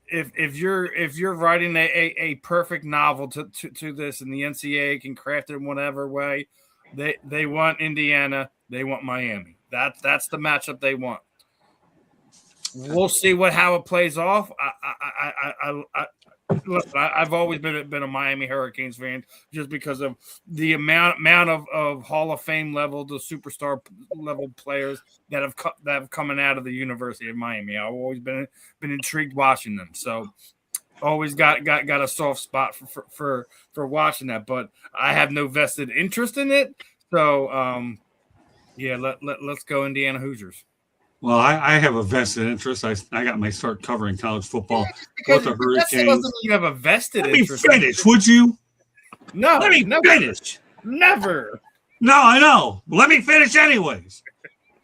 if you're writing a perfect novel to this, and the NCAA can craft it in whatever way. They want Indiana. They want Miami. That's the matchup they want. We'll see how it plays off. I've always been a Miami Hurricanes fan just because of the amount of Hall of Fame level, the superstar level players that have coming out of the University of Miami. I've always been intrigued watching them. So always got a soft spot for watching that, but I have no vested interest in it. So yeah, let's go Indiana Hoosiers. Well, I have a vested interest. I got my start covering college football Because with the that doesn't Hurricanes. mean you have a vested Let me interest. finish, would you? No, Let me finish. Never. No, I know. Let me finish anyways.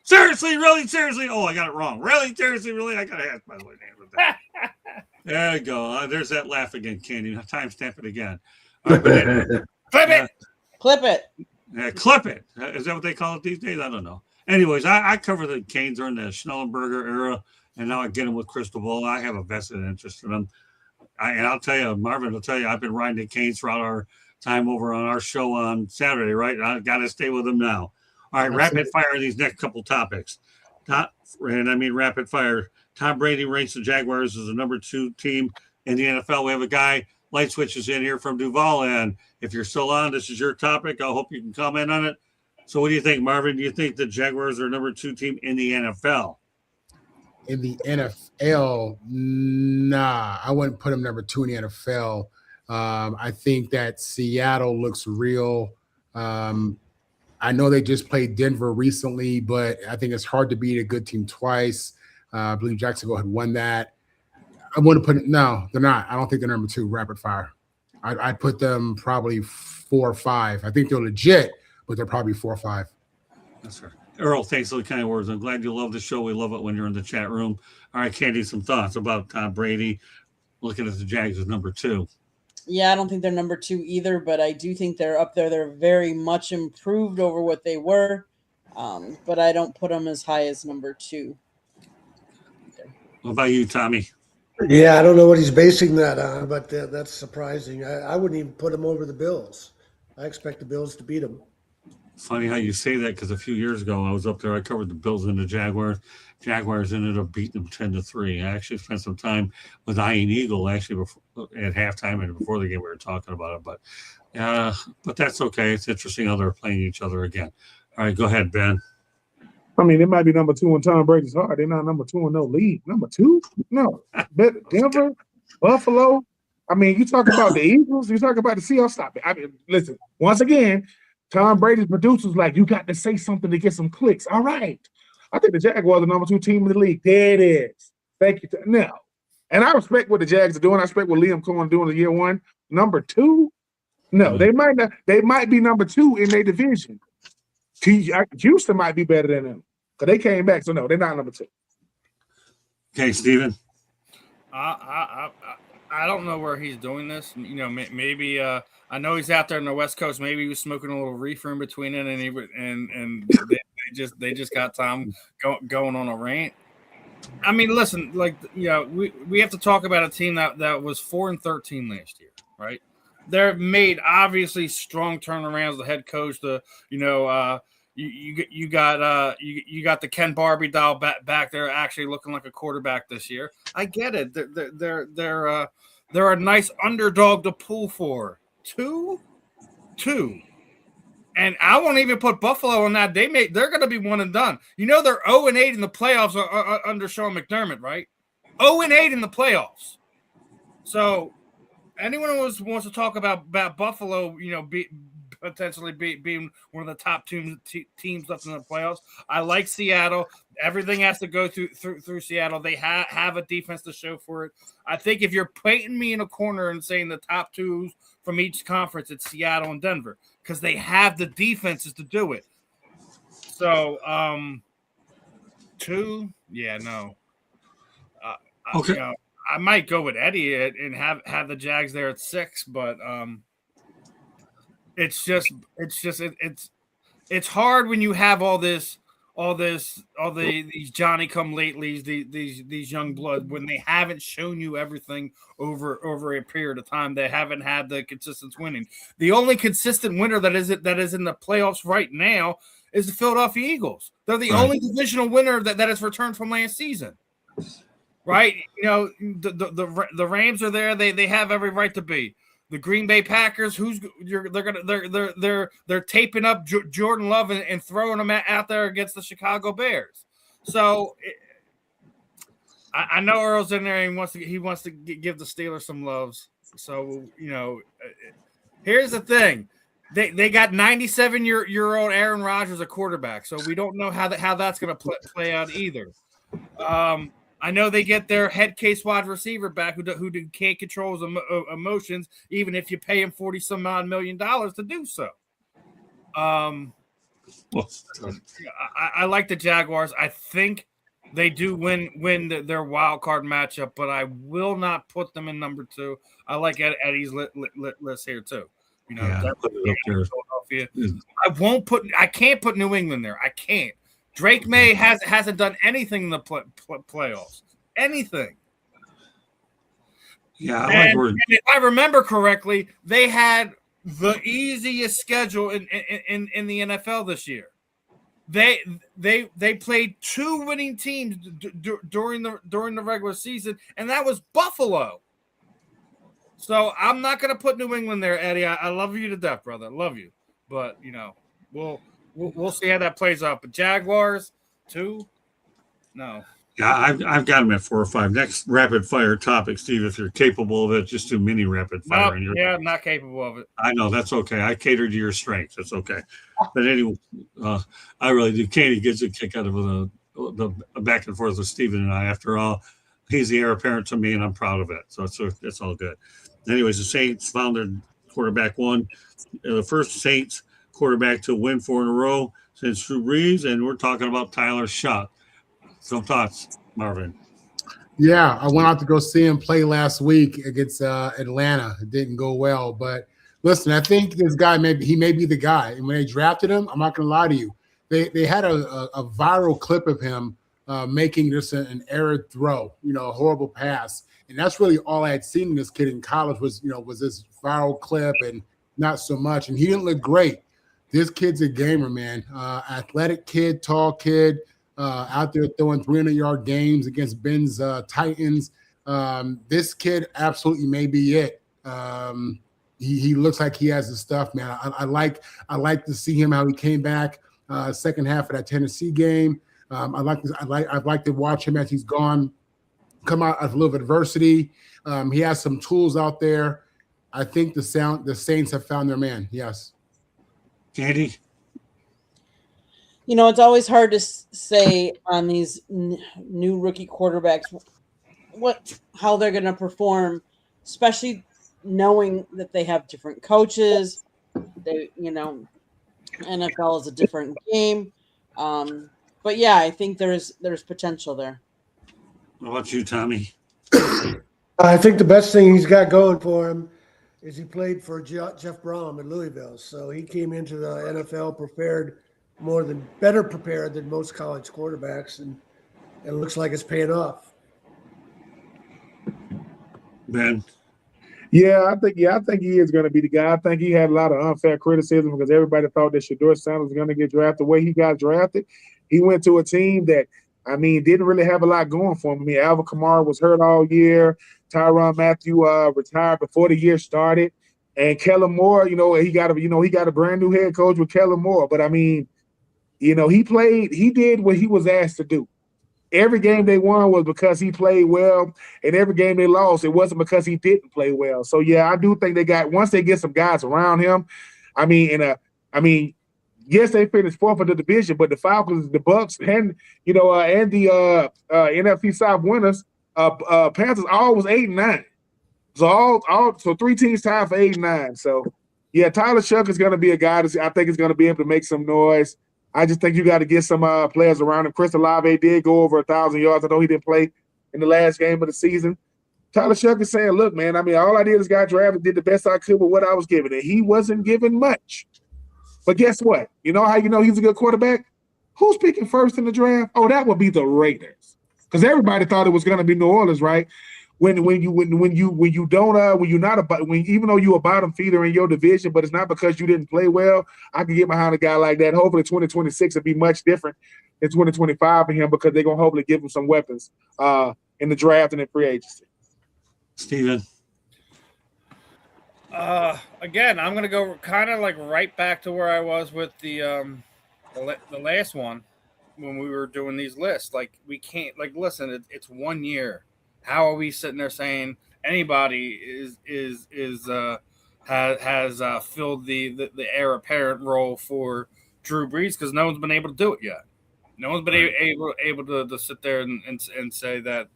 Seriously, really, seriously. Oh, I got it wrong. Really, seriously, really. I got to ask, by the way. There you go. There's that laugh again, Candy. Timestamp it again. All right, but anyway, Clip it. Clip it. clip it. Is that what they call it these days? I don't know. Anyways, I cover the Canes during the Schnellenberger era, and now I get them with Cristobal. I have a vested interest in them. And I'll tell you, Marvin will tell you, I've been riding the Canes throughout our time over on our show on Saturday, right? I got to stay with them now. All right, rapid fire these next couple topics. And I mean rapid fire. Tom Brady ranks the Jaguars as the number 2 team in the NFL. We have a guy, light switches in here from Duval. And if you're still on, this is your topic. I hope you can comment on it. So what do you think, Marvin? Do you think the Jaguars are number 2 team in the NFL? In the NFL, nah, I wouldn't put them number 2 in the NFL. I think that Seattle looks real. I know they just played Denver recently, but I think it's hard to beat a good team twice. I believe Jacksonville had won that. I wouldn't put it. No, they're not. I don't think they're number 2 rapid fire. I'd put them probably 4 or 5. I think they're legit, but they're probably 4 or 5. That's right. Earl, thanks for the kind words. I'm glad you love the show. We love it when you're in the chat room. All right, Candy, some thoughts about Tom Brady looking at the Jags as number 2. Yeah, I don't think they're number 2 either, but I do think they're up there. They're very much improved over what they were, but I don't put them as high as number 2. What about you, Tommy? Yeah, I don't know what he's basing that on, but that's surprising. I wouldn't even put him over the Bills. I expect the Bills to beat them. Funny how you say that, because a few years ago I was up there. I covered the Bills and the Jaguars. Jaguars ended up beating them 10-3. I actually spent some time with Ian Eagle actually at halftime and before the game we were talking about it. But that's okay. It's interesting how they're playing each other again. All right, go ahead, Ben. I mean, it might be number 2 in Tom Brady's heart. They're not number 2 in no league. Number 2? No. Denver, Buffalo. I mean, you talk about the Eagles. You talk about the Seahawks. Stop it. I mean, listen. Once again, Tom Brady's producers like, you got to say something to get some clicks. All right. I think the Jaguars are the number 2 team in the league. There it is. Thank you. No. And I respect what the Jags are doing. I respect what Liam Cohen doing in year 1. Number 2? No, they might not. They might be number 2 in their division. Houston might be better than them because they came back. So no, they're not number 2. Okay, Steven. I don't know where he's doing this. You know, maybe I know he's out there on the West Coast. Maybe he was smoking a little reefer in between it, and they just got Tom going on a rant. I mean, listen, like, you know, we have to talk about a team that was 4-13 last year, right? They're made obviously strong turnarounds. The head coach, you got the Ken Barbie doll back there actually looking like a quarterback this year. I get it. They're a nice underdog to pull for. 2, and I won't even put Buffalo on that. They're going to be one and done. You know, they're 0-8 in the playoffs under Sean McDermott, right? 0-8 in the playoffs. So anyone who wants to talk about Buffalo, you know, potentially being one of the top teams left in the playoffs. I like Seattle. Everything has to go through Seattle. They have a defense to show for it. I think if you're painting me in a corner and saying the top 2 from each conference, it's Seattle and Denver because they have the defenses to do it. So, 2, yeah, no. Okay. You know, I might go with Eddie and have the Jags there at 6, but it's hard when you have all these Johnny come latelys, these young blood, when they haven't shown you everything over a period of time. They haven't had the consistent winning. The only consistent winner that is in the playoffs right now is the Philadelphia Eagles. They're the only divisional winner that has returned from last season. Right? You know, the Rams are there. They have every right to be. The Green Bay Packers, they're taping up Jordan Love and throwing him out there against the Chicago Bears. So I know Earl's in there and he wants to give the Steelers some loves. So, here's the thing. They got 97-year-old Aaron Rodgers a quarterback, so we don't know how that's going to play out either. I know they get their head case wide receiver back who can't control his emotions, even if you pay him $40-some odd million to do so. I like the Jaguars. I think they do win their wild card matchup, but I will not put them in number 2. I like Eddie's list here too. Philadelphia. I can't put New England there. I can't. Drake May hasn't done anything in the playoffs. Anything. Yeah, and if I remember correctly, they had the easiest schedule in the NFL this year. They played 2 winning teams during the regular season, and that was Buffalo. So I'm not going to put New England there, Eddie. I love you to death, brother. I love you, but we'll see how that plays out. But Jaguars 2, no. Yeah, I've got them at 4 or 5. Next rapid fire topic, Steve. If you're capable of it, just do mini rapid fire. Nope, yeah, I'm not capable of it. I know that's okay. I cater to your strengths. That's okay. But anyway, I really do. Katie gets a kick out of the back and forth with Steven and I. After all, he's the heir apparent to me, and I'm proud of it. So it's all good. Anyways, the Saints found their quarterback one. The first Saints quarterback to win 4 in a row since Drew Brees, and we're talking about Tyler Shutt. Some thoughts, Marvin? Yeah, I went out to go see him play last week against Atlanta. It didn't go well, but listen, I think this guy may be the guy. And when they drafted him, I'm not going to lie to you, they had a viral clip of him making just an error throw, a horrible pass. And that's really all I had seen in this kid in college was this viral clip and not so much. And he didn't look great. This kid's a gamer, man. Athletic kid, tall kid, out there throwing 300-yard games against Ben's Titans. This kid absolutely may be it. He looks like he has the stuff, man. I like to see him how he came back second half of that Tennessee game. I'd like to watch him as he's come out of a little adversity. He has some tools out there. I think the Saints have found their man. Yes. Katie? It's always hard to say on these new rookie quarterbacks how they're going to perform, especially knowing that they have different coaches. NFL is a different game. But yeah, I think there's potential there. What about you, Tommy? I think the best thing he's got going for him is he played for Jeff Brom in Louisville. So he came into the NFL better prepared than most college quarterbacks, and it looks like it's paying off. Ben? Yeah, I think he is going to be the guy. I think he had a lot of unfair criticism because everybody thought that Shedeur Sanders was going to get drafted. The way he got drafted, he went to a team that, didn't really have a lot going for him. Alvin Kamara was hurt all year. Tyrann Mathieu retired before the year started, and Kellen Moore, he got a brand new head coach with Kellen Moore. But he did what he was asked to do. Every game they won was because he played well, and every game they lost, it wasn't because he didn't play well. So yeah, I do think once they get some guys around him, yes, they finished 4th in the division, but the Falcons, the Bucks, and the NFC South winners, Panthers all was 8-9. So so 3 teams tied for 8-9. So yeah, Tyler Shuck is going to be a guy that I think is going to be able to make some noise. I just think you got to get some players around him. Chris Olave did go over 1,000 yards. I know he didn't play in the last game of the season. Tyler Shuck is saying, look, man, all I did is got drafted, did the best I could with what I was given, and he wasn't given much. But guess what? You know how he's a good quarterback? Who's picking first in the draft? Oh, that would be the Raiders, because everybody thought it was going to be New Orleans, right? Even though you're a bottom feeder in your division, but it's not because you didn't play well. I can get behind a guy like that. Hopefully 2026 will be much different than 2025 for him, because they're going to hopefully give him some weapons in the draft and in free agency. Steven? Again, I'm going to go kind of like right back to where I was with the last one. when we were doing these lists. Like, we can't, like, listen, it's 1 year. How are we sitting there saying anybody has filled the heir apparent role for Drew Brees? Because no one's been able to do it yet. No one's been able to sit there and say that,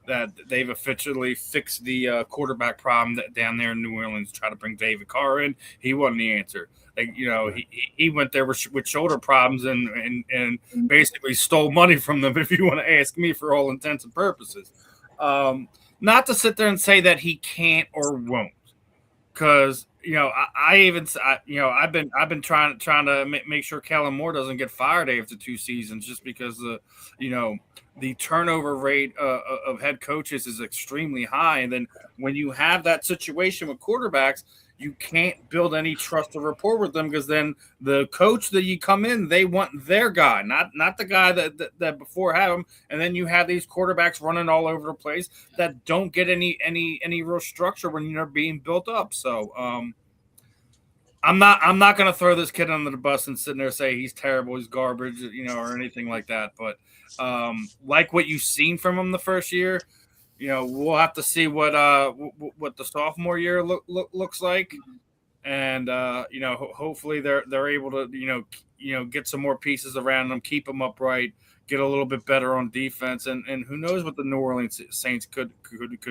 that they've officially fixed the quarterback problem that down there in New Orleans. Try to bring David Carr in, he wasn't the answer. Like, he went there with shoulder problems and basically stole money from them, if you want to ask me, for all intents and purposes. Not to sit there and say that he can't or won't, because I've been trying to make sure Kellen Moore doesn't get fired after 2 seasons, just because the turnover rate of head coaches is extremely high, and then when you have that situation with quarterbacks, you can't build any trust or rapport with them, because then the coach that you come in, they want their guy, not the guy that before had him, and then you have these quarterbacks running all over the place that don't get any real structure when you're being built up. So I'm not going to throw this kid under the bus and sitting there and say he's terrible, he's garbage, or anything like that. But like what you've seen from him the first year, we'll have to see what the sophomore year looks like, and hopefully they're able to get some more pieces around them, keep them upright, get a little bit better on defense, and who knows what the New Orleans Saints could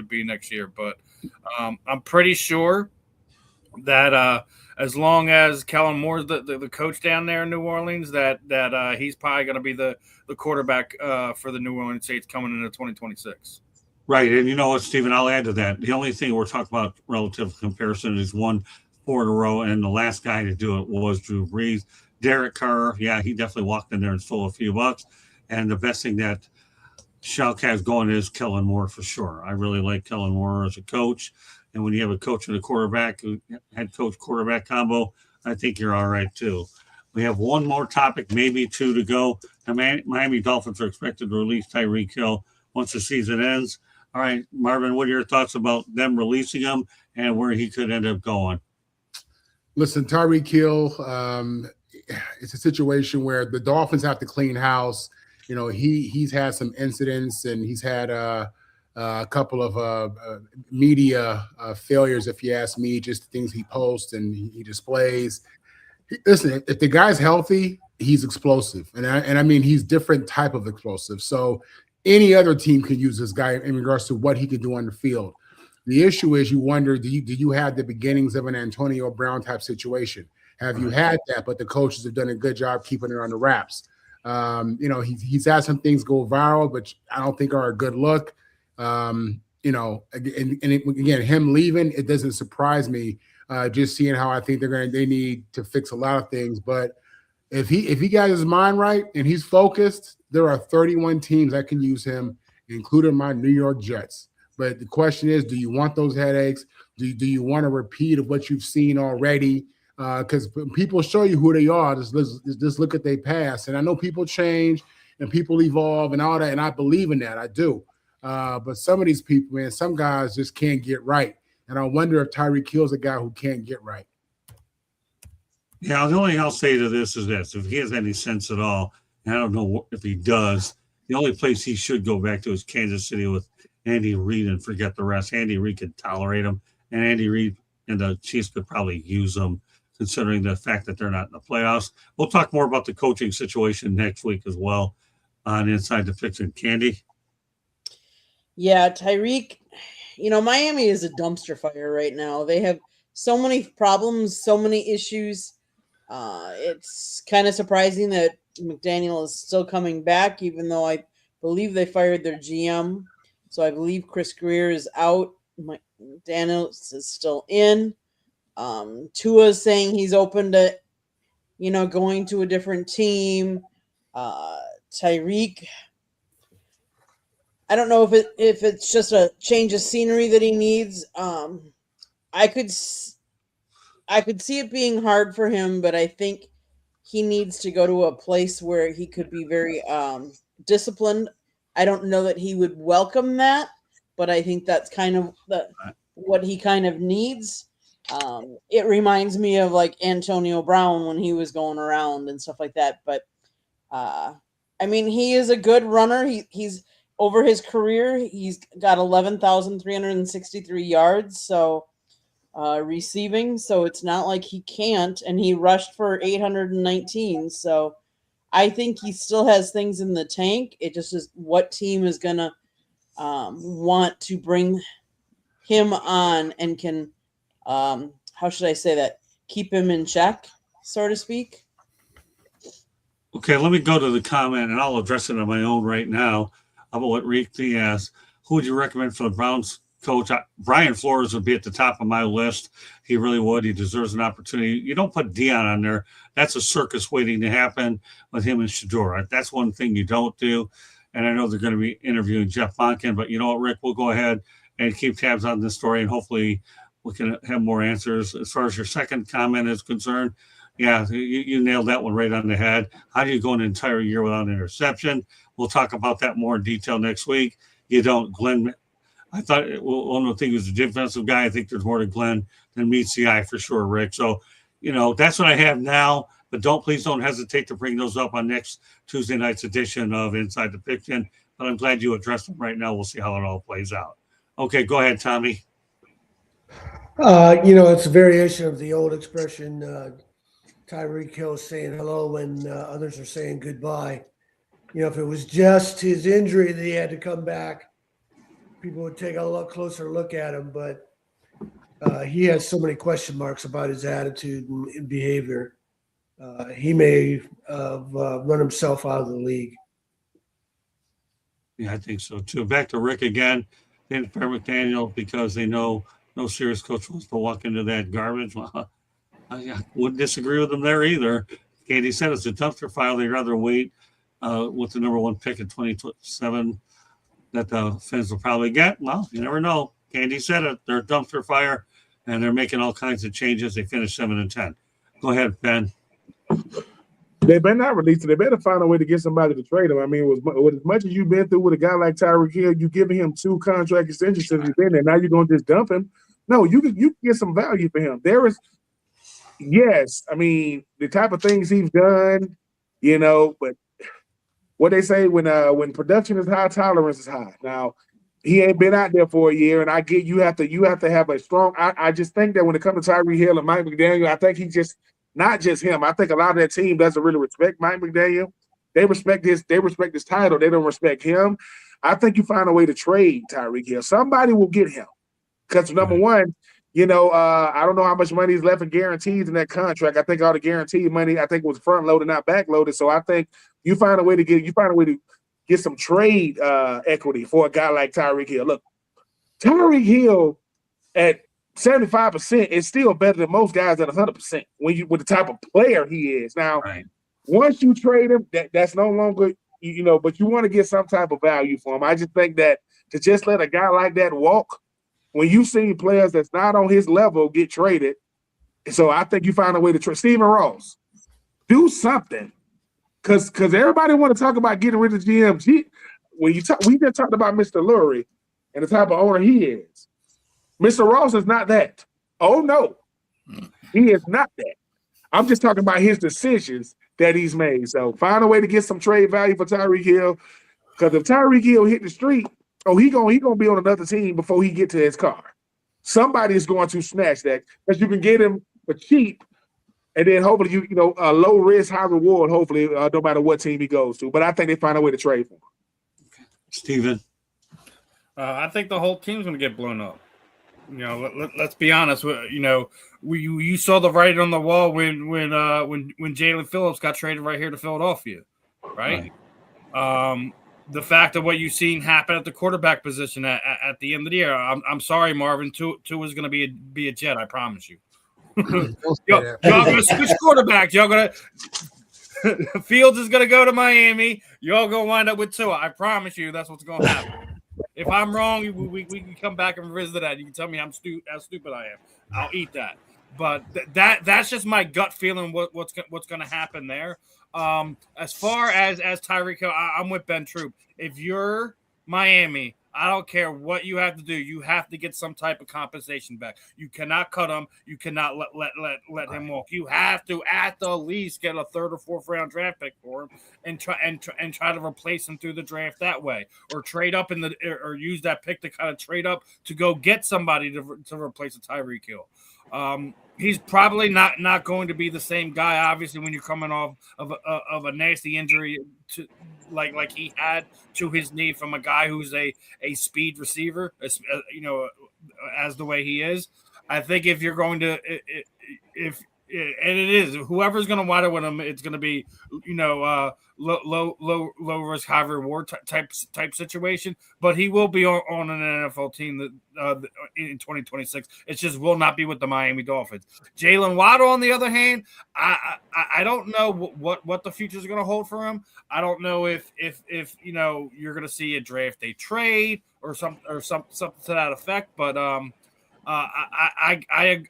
be next year. But I'm pretty sure that as long as Kellen Moore's the coach down there in New Orleans, that he's probably going to be the quarterback for the New Orleans Saints coming into 2026. Right. And you know what, Stephen, I'll add to that. The only thing we're talking about relative comparison is 4 in a row, and the last guy to do it was Drew Brees. Derek Carr, yeah, he definitely walked in there and stole a few bucks. And the best thing that Schalke has going is Kellen Moore, for sure. I really like Kellen Moore as a coach. And when you have a coach and a quarterback, head coach quarterback combo, I think you're all right too. We have one more topic, maybe 2 to go. The Miami Dolphins are expected to release Tyreek Hill once the season ends. All right, Marvin, what are your thoughts about them releasing him and where he could end up going? Listen, Tyreek Hill, it's a situation where the Dolphins have to clean house. He's had some incidents, and he's had a couple of media failures, if you ask me, just things he posts and he displays. Listen, if the guy's healthy, he's explosive. And I mean, he's different type of explosive. So any other team can use this guy in regards to what he can do on the field. The issue is, you wonder, do you have the beginnings of an Antonio Brown type situation? Have you had that, but the coaches have done a good job keeping it on the wraps? He's had some things go viral, which I don't think are a good look. And again, him leaving, it doesn't surprise me. Just seeing how I think they need to fix a lot of things. But if he got his mind right and he's focused, there are 31 teams that can use him, including my New York Jets. But the question is, do you want those headaches? Do you want a repeat of what you've seen already? Because people show you who they are. Just look at their past. And I know people change and people evolve and all that, and I believe in that. I do. But some of these people, man, some guys just can't get right. And I wonder if Tyreek Hill's a guy who can't get right. Yeah, the only thing I'll say to this is this. If he has any sense at all, and I don't know if he does, the only place he should go back to is Kansas City with Andy Reid and forget the rest. Andy Reid could tolerate him, and Andy Reid and the Chiefs could probably use him, considering the fact that they're not in the playoffs. We'll talk more about the coaching situation next week as well on Inside the Fix and Candy. Yeah, Tyreek, Miami is a dumpster fire right now. They have so many problems, so many issues. It's kind of surprising that McDaniel is still coming back, even though I believe they fired their GM. So I believe Chris Greer is out. McDaniel is still in. Tua is saying he's open to, going to a different team. Tyreek, I don't know if it's just a change of scenery that he needs. I could see it being hard for him, but I think he needs to go to a place where he could be very disciplined. I don't know that he would welcome that, but I think that's kind of what he kind of needs. It reminds me of like Antonio Brown when he was going around and stuff like that. But I mean, he is a good runner. He's over his career, he's got 11,363 yards. So receiving. So it's not like he can't. And he rushed for 819. So I think he still has things in the tank. It just is what team is going to want to bring him on and can, how should I say that, keep him in check, so to speak. Okay, let me go to the comment, and I'll address it on my own right now about what Rick Lee asked. Who would you recommend for the Browns coach? Brian Flores would be at the top of my list. He really would. He deserves an opportunity. You don't put Dion on there. That's a circus waiting to happen with him and Shador. That's one thing you don't do. And I know they're going to be interviewing Jeff Monken, but you know what, Rick? We'll go ahead and keep tabs on this story, and hopefully we can have more answers. As far as your second comment is concerned, yeah, you nailed that one right on the head. How do you go an entire year without an interception? We'll talk about that more in detail next week. You don't, Glenn. I thought, one of the things was a defensive guy. I think there's more to Glenn than meets the eye for sure, Rick. So, that's what I have now. But please don't hesitate to bring those up on next Tuesday night's edition of Inside the Pigskin. But I'm glad you addressed them right now. We'll see how it all plays out. Okay, go ahead, Tommy. It's a variation of the old expression, Tyreek Hill saying hello when others are saying goodbye. If it was just his injury that he had to come back, people would take a lot closer look at him. But he has so many question marks about his attitude and behavior. He may have run himself out of the league. Yeah, I think so too. Back to Rick again. They didn't fire McDaniel because they know no serious coach wants to walk into that garbage. Well, I wouldn't disagree with them there either. Katie said it's a dumpster file. They'd rather wait with the number one pick in 2027 that the fans will probably get. Well, you never know. Candy said it. They're a dumpster fire, and they're making all kinds of changes. They finished 7-10. Go ahead, Ben. They better not release it. They better find a way to get somebody to trade him. I mean, with as much as you've been through with a guy like Tyreek Hill, you giving him 2 contract extensions since he's been there. Now you're going to just dump him? No, you can get some value for him. Yes, I mean, the type of things he's done, but what they say when production is high, tolerance is high. Now, he ain't been out there for a year, and I get you have to have a strong. I just think that when it comes to Tyreek Hill and Mike McDaniel, I think he just not just him. I think a lot of that team doesn't really respect Mike McDaniel. They respect his title. They don't respect him. I think you find a way to trade Tyreek Hill. Somebody will get him because number one. I don't know how much money is left in guarantees in that contract. I think all the guaranteed money, was front loaded, not back loaded. So I think you find a way to get some trade equity for a guy like Tyreek Hill. Look, Tyreek Hill at 75% is still better than most guys at 100% with the type of player he is. Now, once you trade him, that's no longer but you want to get some type of value for him. I just think that to just let a guy like that walk. When you see players that's not on his level get traded, so I think you find a way to trade Stephen Ross. Do something, because everybody want to talk about getting rid of GM. We just talked about Mr. Lurie and the type of owner he is. Mr. Ross is not that. Oh no, he is not that. I'm just talking about his decisions that he's made. So find a way to get some trade value for Tyreek Hill, because if Tyreek Hill hit the street. Oh, he gonna be on another team before he get to his car. Somebody is going to snatch that because you can get him for cheap, and then hopefully a low risk, high reward. Hopefully, no matter what team he goes to. But I think they find a way to trade for him. Steven. I think the whole team's going to get blown up. Let's be honest. You saw the writing on the wall when Jalen Phillips got traded right here to Philadelphia, right? The fact of what you've seen happen at the quarterback position at the end of the year. I'm sorry, Marvin. Tua is going to be a Jet. I promise you. Y'all going to switch quarterbacks. Y'all going to Fields is going to go to Miami. Y'all going to wind up with Tua. I promise you, that's what's going to happen. If I'm wrong, we can come back and revisit that. You can tell me how stupid I am. I'll eat that. But that's just my gut feeling. What's going to happen there. As far as Tyreek Hill, I'm with Ben Troop. If you're Miami, I don't care what you have to do. You have to get some type of compensation back. You cannot cut him. You cannot let him walk. You have to at the least get a 3rd or 4th round draft pick for him and try to replace him through the draft that way, or trade up or use that pick to kind of trade up to go get somebody to replace a Tyreek Hill. He's probably not going to be the same guy, obviously, when you're coming off of a nasty injury to like he had to his knee from a guy who's a speed receiver, as the way he is. I think if you're going to and it is whoever's going to wind up with him, it's going to be low risk, high reward type situation. But he will be on an NFL team that in 2026. It just will not be with the Miami Dolphins. Jalen Waddle, on the other hand, I don't know what the future is going to hold for him. I don't know if you're going to see a draft day trade or something to that effect. But I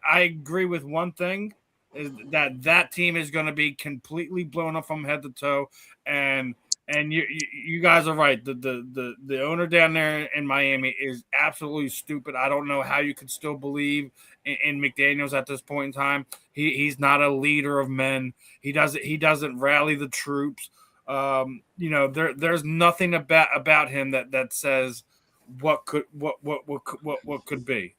agree with one thing. Is that team is going to be completely blown up from head to toe, and you guys are right. The owner down there in Miami is absolutely stupid. I don't know how you could still believe in McDaniels at this point in time. He's not a leader of men. He doesn't rally the troops. There's nothing about him that says what could be.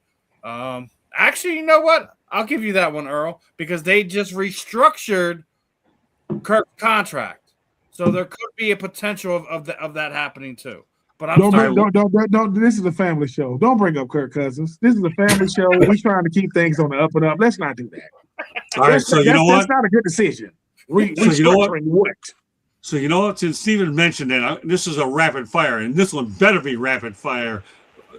Actually, you know what? I'll give you that one, Earl, because they just restructured Kirk's contract, so there could be a potential of that happening too. But don't. This is a family show. Don't bring up Kirk Cousins. This is a family show. We're trying to keep things on the up and up. Let's not do that. All right, so you know what? That's not a good decision. So you know what? So you know what? Since Steven mentioned it, this is a rapid fire, and this one better be rapid fire,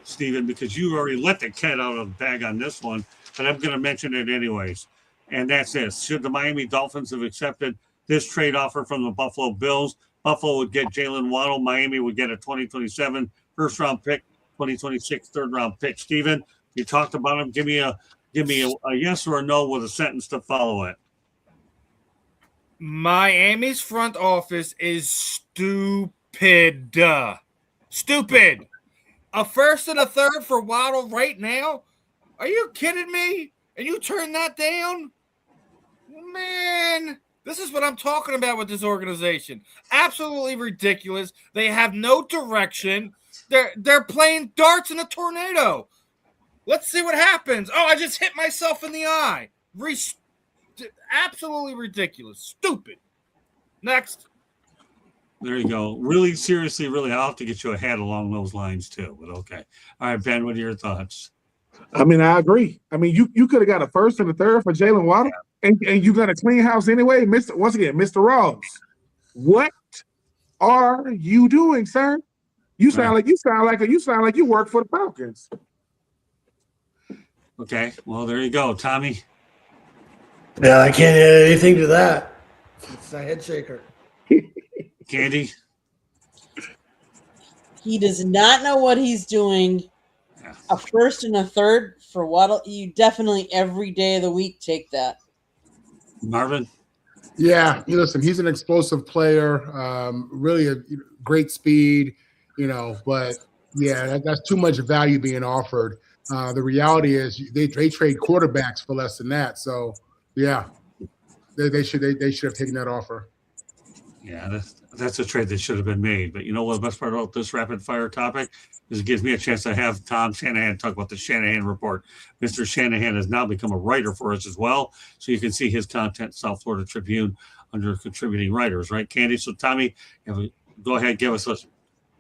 Steven, because you already let the cat out of the bag on this one. But I'm going to mention it anyways. And that's this. Should the Miami Dolphins have accepted this trade offer from the Buffalo Bills, Buffalo would get Jalen Waddle. Miami would get a 2027 first-round pick, 2026 third-round pick. Steven, you talked about him. Give me a yes or a no with a sentence to follow it. Miami's front office is stupid. Stupid. A 1st and a 3rd for Waddle right now? Are you kidding me? And you turn that down? Man, this is what I'm talking about with this organization. Absolutely ridiculous. They have no direction. They're playing darts in a tornado. Let's see what happens. Oh, I just hit myself in the eye. Absolutely ridiculous. Stupid. Next. There you go. Really, seriously, really, I'll have to get you a hat along those lines too. But okay. All right, Ben, what are your thoughts? I mean, I agree. I mean, you could have got a 1st and a 3rd for Jalen Waddle, and you got a clean house anyway. Mr. Ross, what are you doing, sir? You sound like you work for the Falcons. Okay, well, there you go, Tommy. Yeah, I can't add anything to that. It's a head shaker. Candy. He does not know what he's doing. A 1st and a 3rd for Waddle. You definitely every day of the week take that. Marvin. Yeah, listen, he's an explosive player, really a great speed, but yeah, that's too much value being offered. The reality is they trade quarterbacks for less than that. So yeah, they should have taken that offer. Yeah, that's a trade that should have been made. But you know what the best part about this rapid fire topic is it gives me a chance to have Tom Shanahan talk about the Shanahan Report. Mr. Shanahan has now become a writer for us as well. So you can see his content, South Florida Tribune, under contributing writers, right, Candy? So Tommy, go ahead, give us a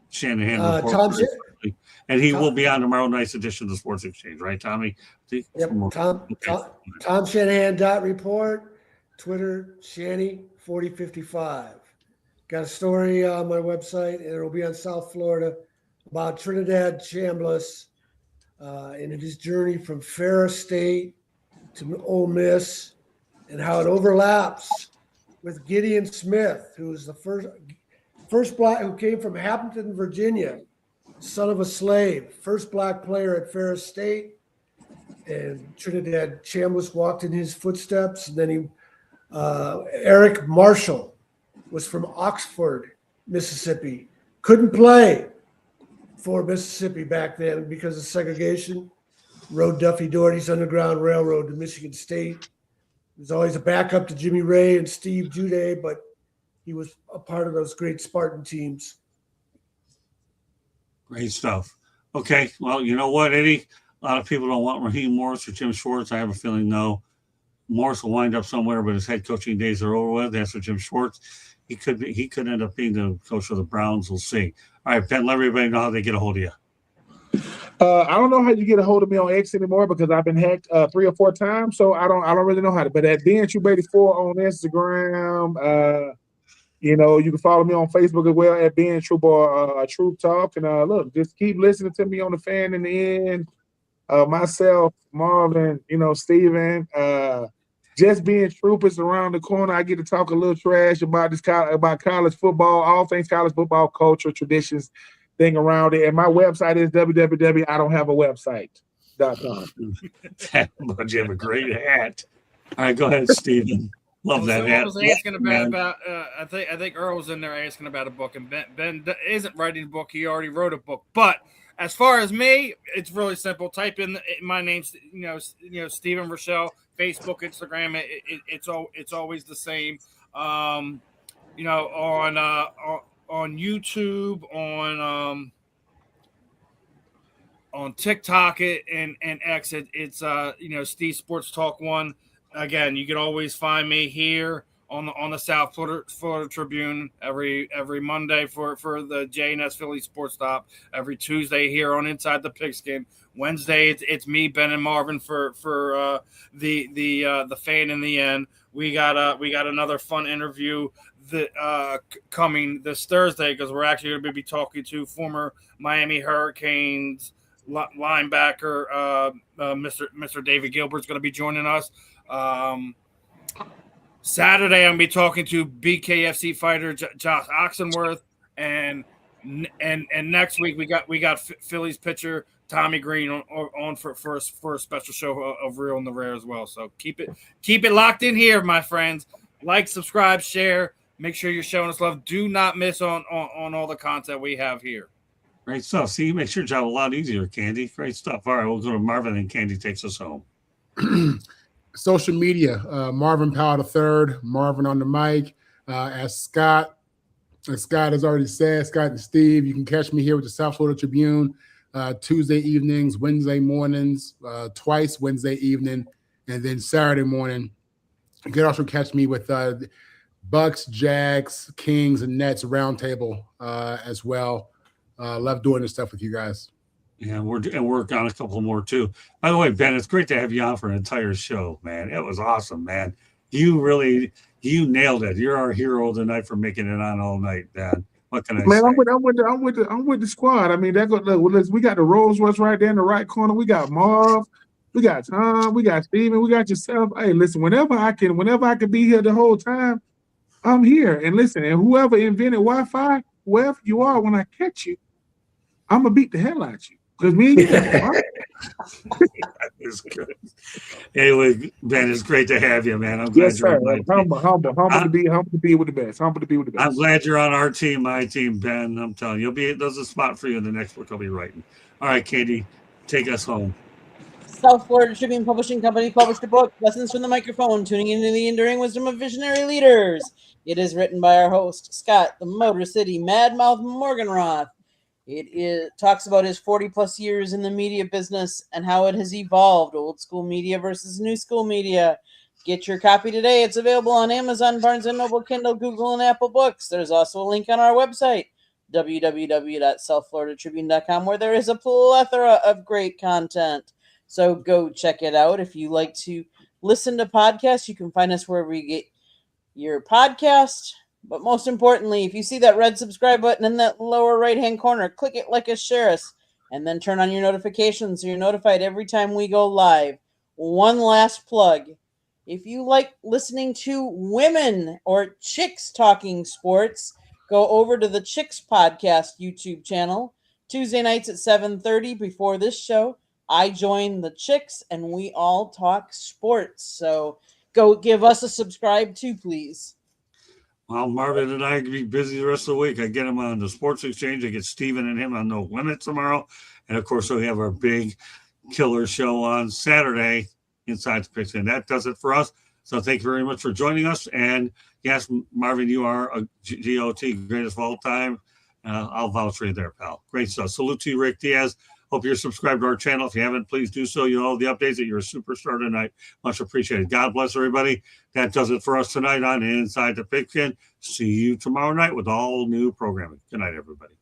Shanahan Report. And he will be on tomorrow night's edition of the Sports Exchange, right, Tommy? Yep, Tom Shanahan .report, Twitter, Shanny4055. Got a story on my website, and it'll be on South Florida about Trinidad Chambliss and his journey from Ferris State to Ole Miss, and how it overlaps with Gideon Smith, who was the first black who came from Hampton, Virginia, son of a slave, first black player at Ferris State, and Trinidad Chambliss walked in his footsteps. And then Eric Marshall was from Oxford, Mississippi, couldn't play, for Mississippi back then because of segregation. Rode Duffy Doherty's Underground Railroad to Michigan State. He was always a backup to Jimmy Ray and Steve Jude, but he was a part of those great Spartan teams. Great stuff. Okay, well, you know what, Eddie? A lot of people don't want Raheem Morris or Jim Schwartz. I have a feeling no. Morris will wind up somewhere, but his head coaching days are over with. That's for Jim Schwartz. He could end up being the coach of the Browns. We'll see. All right, Ben, let everybody know how they get a hold of you. I don't know how you get a hold of me on X anymore because I've been hacked 3 or 4 times, so I don't really know how to. But at BenTrueB84 on Instagram, you can follow me on Facebook as well at Ben Troop or Troop Talk. And look, just keep listening to me on the Fan in the End. Myself, Marvin, Steven, just being troopers around the corner. I get to talk a little trash about about college football, all things college football, culture, traditions, thing around it. And my website is www.idonthavawebsite.com. But you have a great hat. All right, go ahead, Steven. Love that hat. Someone was asking about I think Earl was in there asking about a book, and Ben isn't writing a book. He already wrote a book. But as far as me, it's really simple. Type in my name, Steven Rochelle, Facebook, Instagram. It's always the same. On YouTube, on TikTok and X, it's Steve Sports Talk 1. Again, you can always find me here on the South Florida Tribune every Monday for the J&S Philly Sports Stop. Every Tuesday here on Inside the Pigskin. Wednesday it's me, Ben, and Marvin for the Fan in the End. We got another fun interview coming this Thursday because we're actually going to be talking to former Miami Hurricanes linebacker Mr. David Gilbert's going to be joining us. Saturday, I'm going to be talking to BKFC fighter Josh Oxenworth, and next week we got Phillies pitcher Tommy Green on for a special show of Real and the Rare as well. So keep it locked in here, my friends. Like, subscribe, share. Make sure you're showing us love. Do not miss on all the content we have here. Great stuff. See, you makes your job a lot easier, Candy. Great stuff. All right, we'll go to Marvin, and Candy takes us home. Social media, Marvin Powell III, Marvin on the mic. As Scott has already said, Scott and Steve, you can catch me here with the South Florida Tribune Tuesday evenings, Wednesday mornings, twice Wednesday evening, and then Saturday morning. You can also catch me with Bucks, Jags, Kings, and Nets roundtable as well. Love doing this stuff with you guys. Yeah, we're on a couple more too. By the way, Ben, it's great to have you on for an entire show, man. It was awesome, man. You nailed it. You're our hero tonight for making it on all night, Ben. What can I say? Man, I'm with the squad. I mean, we got the Rolls Royce right there in the right corner. We got Marv, we got Tom, we got Steven, we got yourself. Hey, listen, whenever I can be here the whole time, I'm here. And listen, and whoever invented Wi-Fi, wherever you are, when I catch you, I'm gonna beat the hell out of you. Because me, that is good. Anyway, Ben, it's great to have you, man. I'm glad yes, you're sir. on my team. Humble to be with the best. Humble to be with the best. I'm glad you're on our team, my team, Ben. I'm telling you, there's a spot for you in the next book I'll be writing. All right, Katie, take us home. South Florida Tribune Publishing Company published a book, Lessons from the Microphone, Tuning into the Enduring Wisdom of Visionary Leaders. It is written by our host, Scott, the Motor City Madmouth Morganroth. It talks about his 40-plus years in the media business and how it has evolved, old school media versus new school media. Get your copy today. It's available on Amazon, Barnes & Noble, Kindle, Google, and Apple Books. There's also a link on our website, www.southfloridatribune.com, where there is a plethora of great content. So go check it out. If you like to listen to podcasts, you can find us wherever you get your podcast. But most importantly, if you see that red subscribe button in that lower right-hand corner, click it, like us, share us, and then turn on your notifications so you're notified every time we go live. One last plug. If you like listening to women or chicks talking sports, go over to the Chicks Podcast YouTube channel. Tuesday nights at 7:30 before this show, I join the chicks and we all talk sports. So go give us a subscribe too, please. Well, Marvin and I can be busy the rest of the week. I get him on the Sports Exchange. I get Steven and him on No Limit tomorrow. And of course, we have our big killer show on Saturday inside the Pigskin. That does it for us. So thank you very much for joining us. And yes, Marvin, you are a GOT, greatest of all time. I'll vouch for you there, pal. Great stuff. Salute to you, Rick Diaz. Hope you're subscribed to our channel. If you haven't, please do so. You'll know the updates that you're a superstar tonight. Much appreciated. God bless everybody. That does it for us tonight on Inside the Pigskin. See you tomorrow night with all new programming. Good night, everybody.